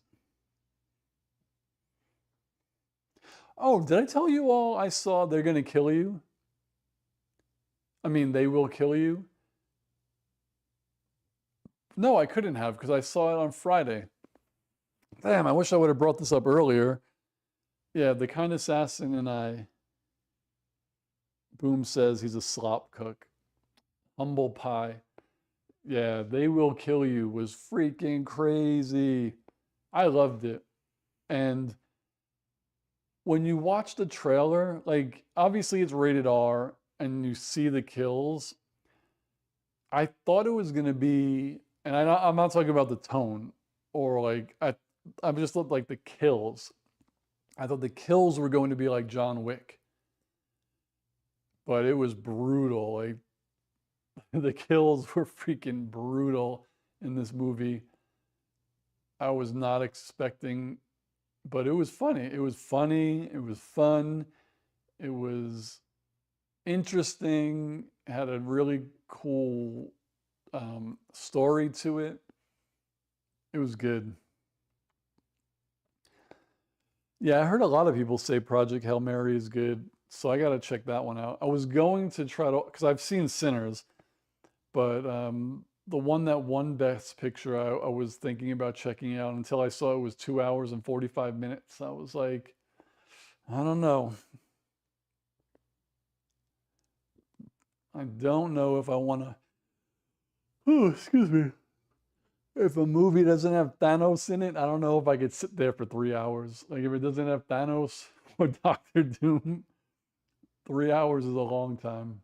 Oh, did I tell you all I saw They're Gonna Kill You? I mean, They Will Kill You? No, I couldn't have because I saw it on Friday. Damn, I wish I would have brought this up earlier. Yeah, The Kind Assassin and I. Boom says he's a slop cook. Humble pie. Yeah, They Will Kill You was freaking crazy. I loved it. And when you watch the trailer, like obviously it's rated R and you see the kills, I thought it was gonna be, and I'm not talking about the tone or like I just looked like the kills. I thought the kills were going to be like John Wick, but it was brutal. Like the kills were freaking brutal in this movie. I was not expecting, but it was funny. It was funny. It was fun. It was interesting. Had a really cool story to it. It was good. Yeah, I heard a lot of people say Project Hail Mary is good, so I got to check that one out. I was going to try to, because I've seen Sinners, but the one that won Best Picture, I was thinking about checking out until I saw it was 2 hours and 45 minutes. I was like, I don't know. I don't know if I want to. Oh, excuse me. If a movie doesn't have Thanos in it, I don't know if I could sit there for 3 hours. Like if it doesn't have Thanos or Doctor Doom, 3 hours is a long time.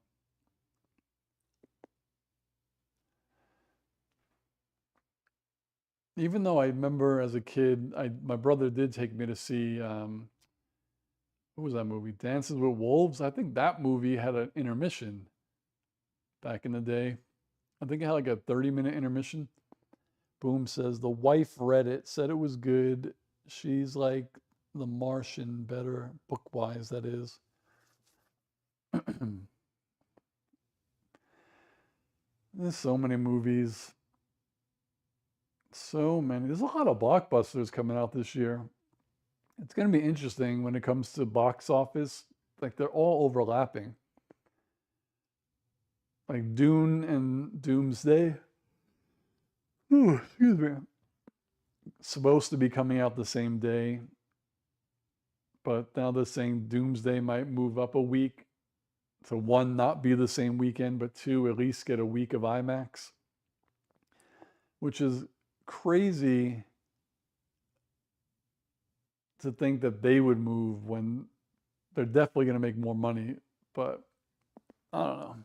Even though I remember as a kid, my brother did take me to see what was that movie? Dances with Wolves. I think that movie had an intermission back in the day. I think it had like a 30-minute intermission. Boom says the wife read it, said it was good. She's like The Martian better, book-wise, that is. There's so many movies. So many. There's a lot of blockbusters coming out this year. It's going to be interesting when it comes to box office. Like they're all overlapping. Like Dune and Doomsday. Ooh, excuse me. Supposed to be coming out the same day. But now they're saying Doomsday might move up a week. So one, not be the same weekend, but two, at least get a week of IMAX. Which is crazy to think that they would move when they're definitely going to make more money. But I don't know.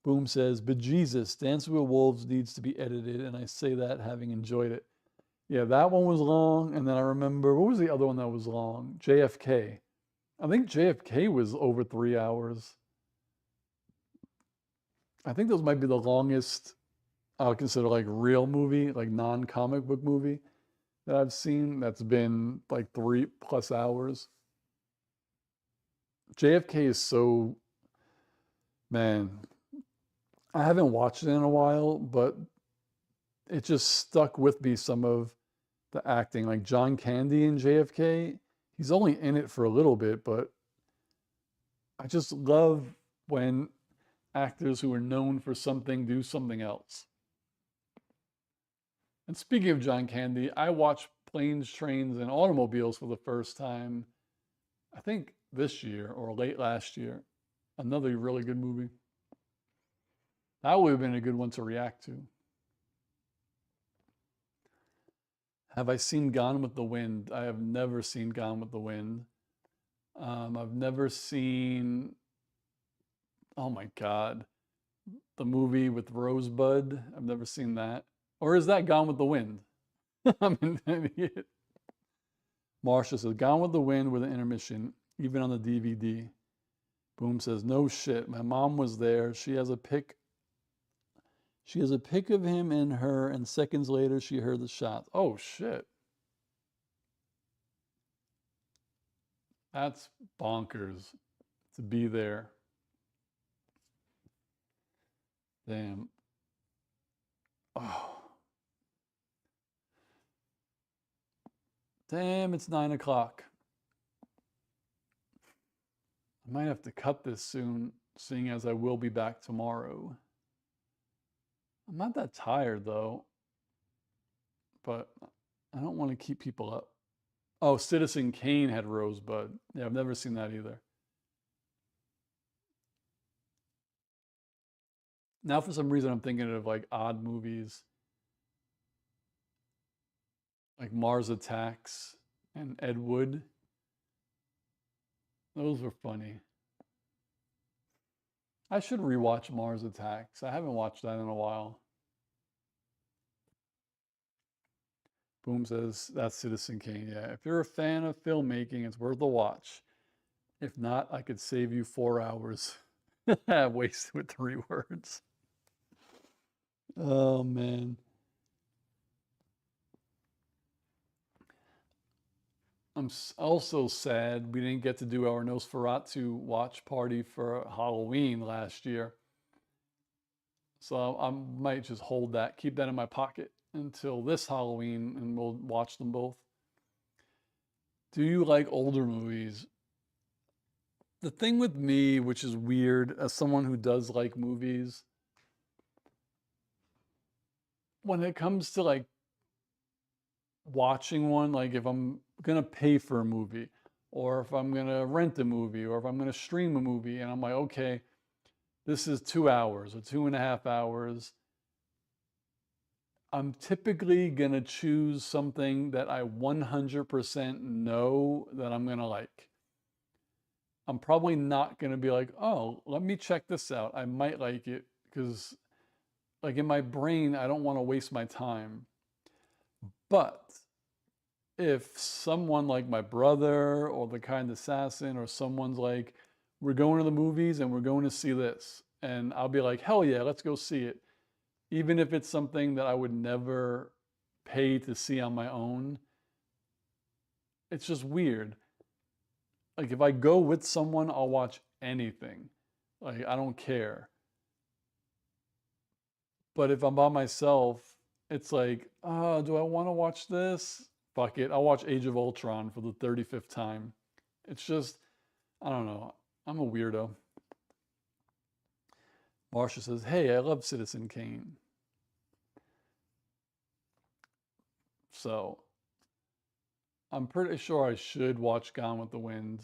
Boom says, bejesus, Dance with Wolves needs to be edited. And I say that having enjoyed it. Yeah, that one was long. And then I remember, what was the other one that was long? JFK. I think JFK was over 3 hours. I think those might be the longest I would consider like real movie, like non-comic book movie that I've seen that's been like 3+ hours. JFK is so, man, I haven't watched it in a while, but it just stuck with me, some of the acting. Like John Candy in JFK, he's only in it for a little bit, but I just love when actors who are known for something do something else. And speaking of John Candy, I watched Planes, Trains, and Automobiles for the first time, I think this year or late last year. Another really good movie. That would have been a good one to react to. Have I seen Gone with the Wind? I have never seen Gone with the Wind. I've never seen, oh my God, the movie with Rosebud. I've never seen that. Or is that Gone with the Wind? I'm an idiot. Marsha says, Gone with the Wind with an intermission, even on the DVD. Boom says, no shit. My mom was there. She has a pic of him and her, and seconds later she heard the shots. Oh shit. That's bonkers to be there. Damn. Oh. Damn, it's 9 o'clock. I might have to cut this soon, seeing as I will be back tomorrow. I'm not that tired though, but I don't want to keep people up. Oh, Citizen Kane had Rosebud. Yeah, I've never seen that either. Now, for some reason, I'm thinking of like odd movies, like Mars Attacks and Ed Wood. Those were funny. I should rewatch Mars Attacks. I haven't watched that in a while. Boom says that's Citizen Kane. Yeah, if you're a fan of filmmaking, it's worth a watch. If not, I could save you 4 hours. Wasted with 3 words. Oh man. I'm also sad we didn't get to do our Nosferatu watch party for Halloween last year. So I might just hold that, keep that in my pocket until this Halloween, and we'll watch them both. Do you like older movies? The thing with me, which is weird, as someone who does like movies, when it comes to like watching one, like if I'm gonna pay for a movie, or if I'm gonna rent a movie, or if I'm gonna stream a movie, and I'm like, okay, this is 2 hours or 2.5 hours, I'm typically gonna choose something that I 100% know that I'm gonna like. I'm probably not gonna be like, oh, let me check this out. I might like it because, like, in my brain, I don't want to waste my time. But if someone like my brother or the kind assassin or someone's like, we're going to the movies and we're going to see this, and I'll be like, hell yeah, let's go see it. Even if it's something that I would never pay to see on my own, it's just weird. Like if I go with someone, I'll watch anything. Like I don't care. But if I'm by myself, it's like, do I want to watch this? Fuck it. I'll watch Age of Ultron for the 35th time. It's just, I don't know. I'm a weirdo. Marsha says, hey, I love Citizen Kane. So I'm pretty sure I should watch Gone with the Wind.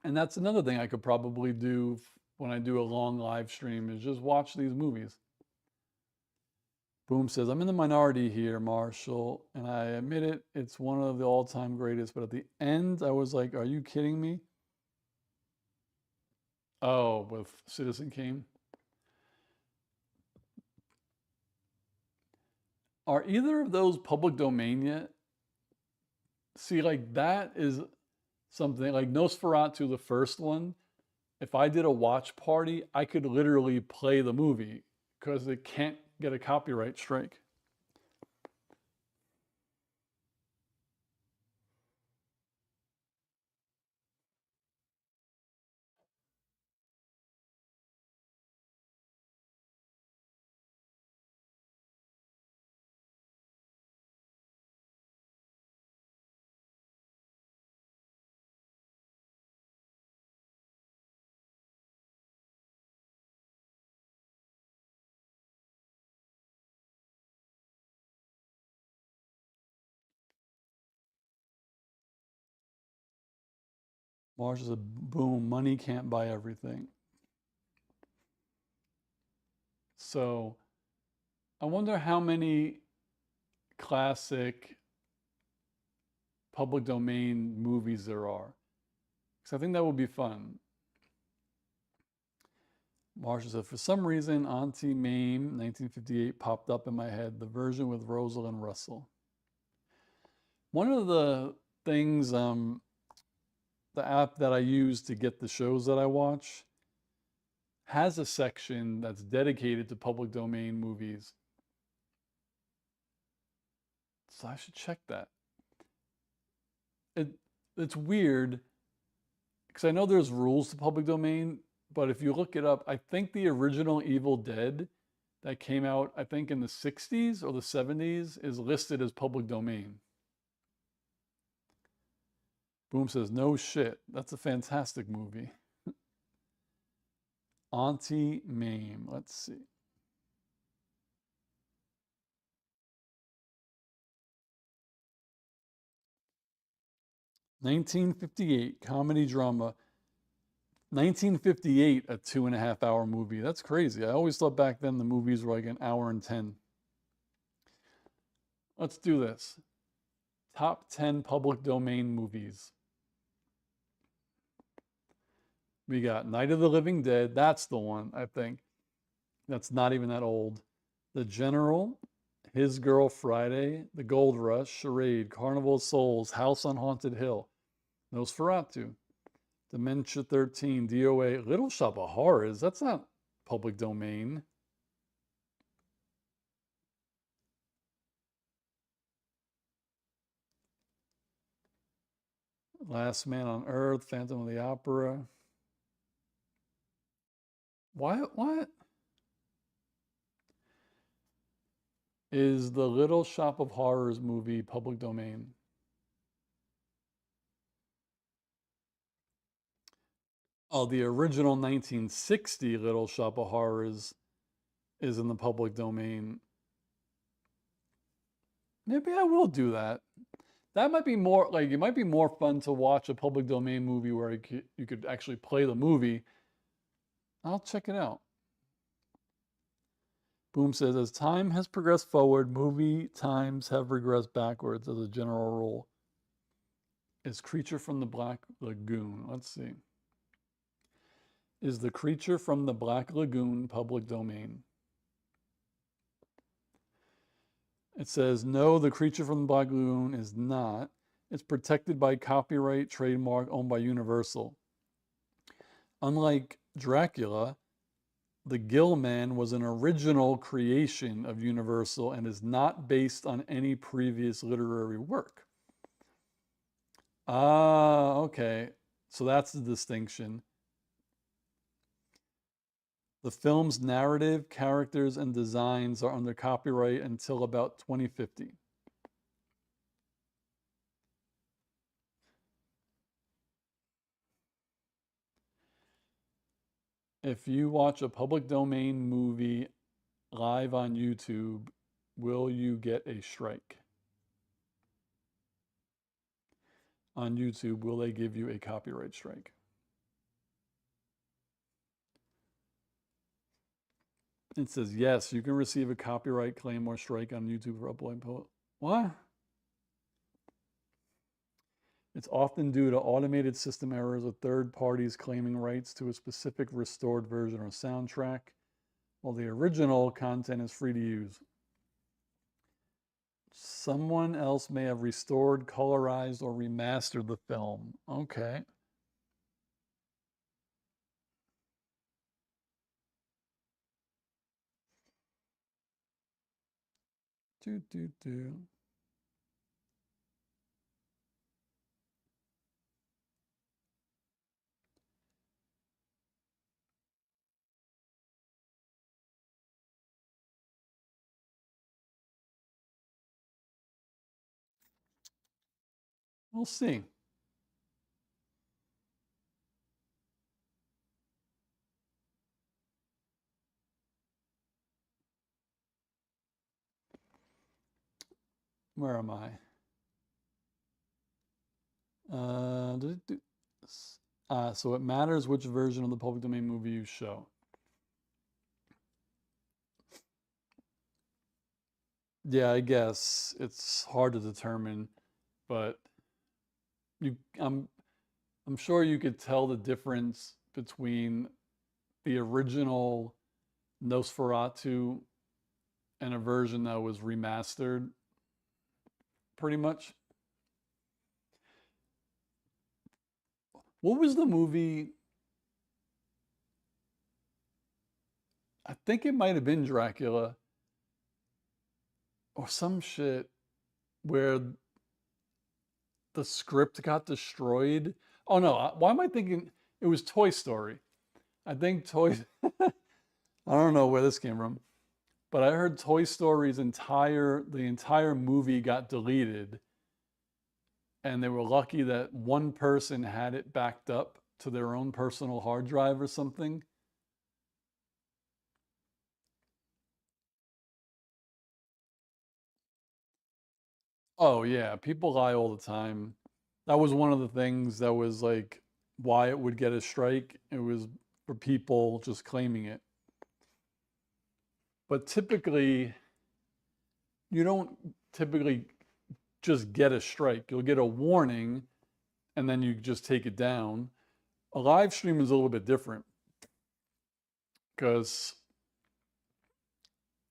And that's another thing I could probably do when I do a long live stream is just watch these movies. Boom says, I'm in the minority here, Marshall, and I admit it, it's one of the all-time greatest, but at the end, I was like, are you kidding me? Oh, with Citizen Kane. Are either of those public domain yet? See, like that is something like Nosferatu, the first one. If I did a watch party, I could literally play the movie because it can't get a copyright strike. Marsh is a boom, money can't buy everything. So I wonder how many classic public domain movies there are. Because I think that would be fun. Marsha said, for some reason, Auntie Mame, 1958, popped up in my head, the version with Rosalind Russell. One of the things, the app that I use to get the shows that I watch has a section that's dedicated to public domain movies. So I should check that. It's weird because I know there's rules to public domain, but if you look it up, I think the original Evil Dead that came out, I think in the 60s or the 70s, is listed as public domain. Boom says, no shit. That's a fantastic movie. Auntie Mame. Let's see. (1958) comedy drama. 1958, a 2.5 hour movie. That's crazy. I always thought back then the movies were like an hour and 10. Let's do this. Top 10 public domain movies. We got Night of the Living Dead. That's the one, I think. That's not even that old. The General, His Girl Friday, The Gold Rush, Charade, Carnival of Souls, House on Haunted Hill, Nosferatu, Dementia 13, DOA, Little Shop of Horrors. That's not public domain. Last Man on Earth, Phantom of the Opera. What? Is the Little Shop of Horrors movie public domain? Oh, the original 1960 Little Shop of Horrors is in the public domain. Maybe I will do that. That might be more like, it might be more fun to watch a public domain movie where you could actually play the movie. I'll check it out. Boom says, as time has progressed forward, movie times have regressed backwards as a general rule. Is Creature from the Black Lagoon? Let's see. Is The Creature from the Black Lagoon public domain? It says, no, The Creature from the Black Lagoon is not. It's protected by copyright trademark owned by Universal. Unlike Dracula, The Gill Man was an original creation of Universal and is not based on any previous literary work. Ah, okay. So that's the distinction. The film's narrative, characters, and designs are under copyright until about 2050. If you watch a public domain movie live on YouTube, will you get a strike? On YouTube, will they give you a copyright strike? It says, yes, you can receive a copyright claim or strike on YouTube for uploading post. What? It's often due to automated system errors with third parties claiming rights to a specific restored version or soundtrack, while the original content is free to use. Someone else may have restored, colorized, or remastered the film. Okay. Do. We'll see. Where am I? So it matters which version of the public domain movie you show. Yeah, I guess it's hard to determine, but I'm sure you could tell the difference between the original Nosferatu and a version that was remastered, pretty much. What was the movie? I think it might have been Dracula or some shit where the script got destroyed. Oh no, why am I thinking it was Toy Story? I think Toy I don't know where this came from, but I heard Toy Story's the entire movie got deleted, and they were lucky that one person had it backed up to their own personal hard drive or something. Oh yeah, people lie all the time. That was one of the things that was like why it would get a strike. It was for people just claiming it. But typically, you don't typically just get a strike. You'll get a warning and then you just take it down. A live stream is a little bit different because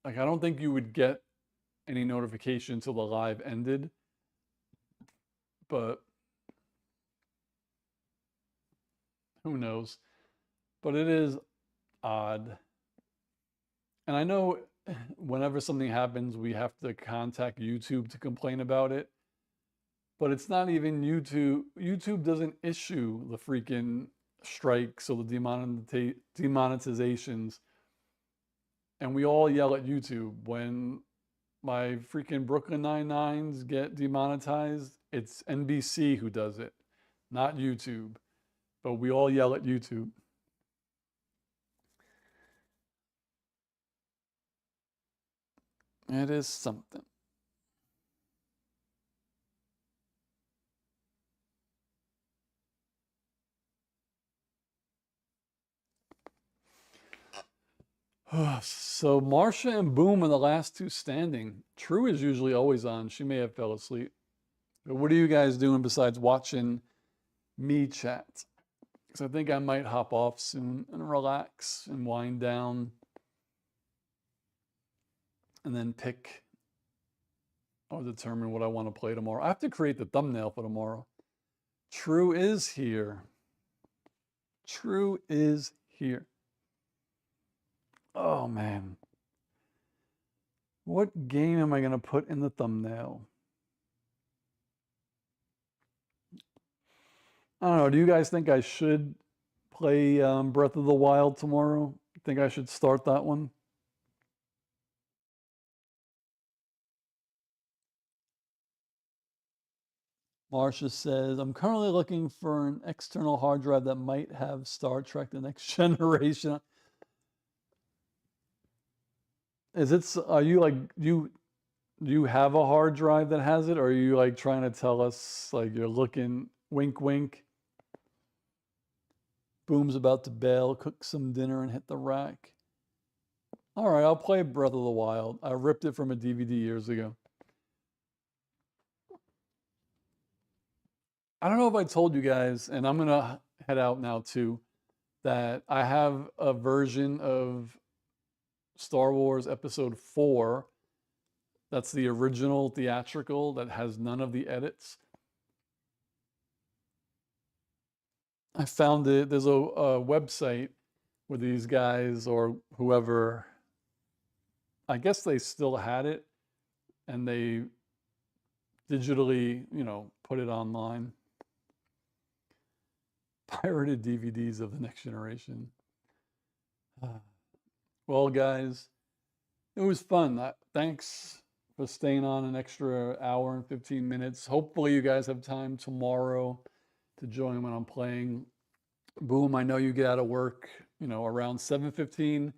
like I don't think you would get any notification until the live ended, but who knows? But it is odd. And I know whenever something happens, we have to contact YouTube to complain about it. But it's not even YouTube. YouTube doesn't issue the freaking strikes or the demonetizations. And we all yell at YouTube when my freaking Brooklyn Nine-Nines get demonetized. It's NBC who does it, not YouTube. But we all yell at YouTube. It is something. So Marsha and Boom are the last two standing. True is usually always on. She may have fell asleep. But what are you guys doing besides watching me chat? Because I think I might hop off soon and relax and wind down and then pick or determine what I want to play tomorrow. I have to create the thumbnail for tomorrow. True is here. True is here. Oh man. What game am I going to put in the thumbnail? I don't know. Do you guys think I should play Breath of the Wild tomorrow? Think I should start that one? Marcia says, I'm currently looking for an external hard drive that might have Star Trek The Next Generation. Is it, are you like, do you have a hard drive that has it? Or are you like trying to tell us, like you're looking, wink, wink? Boom's about to bail, cook some dinner, and hit the rack. All right, I'll play Breath of the Wild. I ripped it from a DVD years ago. I don't know if I told you guys, and I'm going to head out now too, that I have a version of Star Wars Episode 4 that's the original theatrical that has none of the edits. I found it. There's a website where these guys or whoever, I guess they still had it, and they digitally, put it online. Pirated DVDs of The Next Generation. Well, guys, it was fun. Thanks for staying on an extra hour and 15 minutes. Hopefully you guys have time tomorrow to join when I'm playing. Boom, I know you get out of work, around 7:15.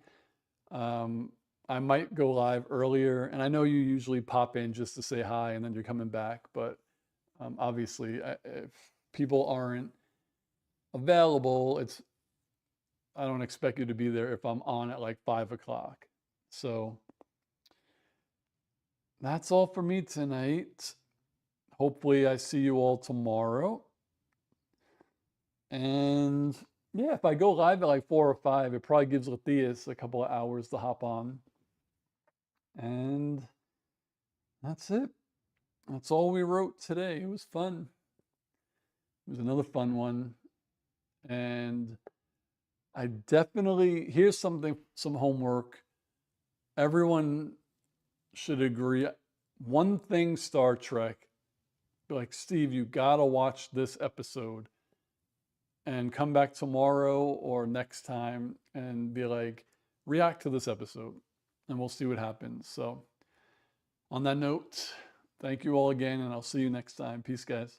I might go live earlier, and I know you usually pop in just to say hi and then you're coming back, but obviously if people aren't available, I don't expect you to be there if I'm on at like 5 o'clock. So that's all for me tonight. Hopefully I see you all tomorrow. And Yeah, if I go live at like 4 or 5, it probably gives Lathias a couple of hours to hop on. And that's it. That's all we wrote today. It was fun. It was another fun one. And I definitely, here's something, some homework. Everyone should agree. One thing Star Trek, like, Steve, you gotta watch this episode and come back tomorrow or next time and be like, react to this episode and we'll see what happens. So, on that note, thank you all again, and I'll see you next time. Peace, guys.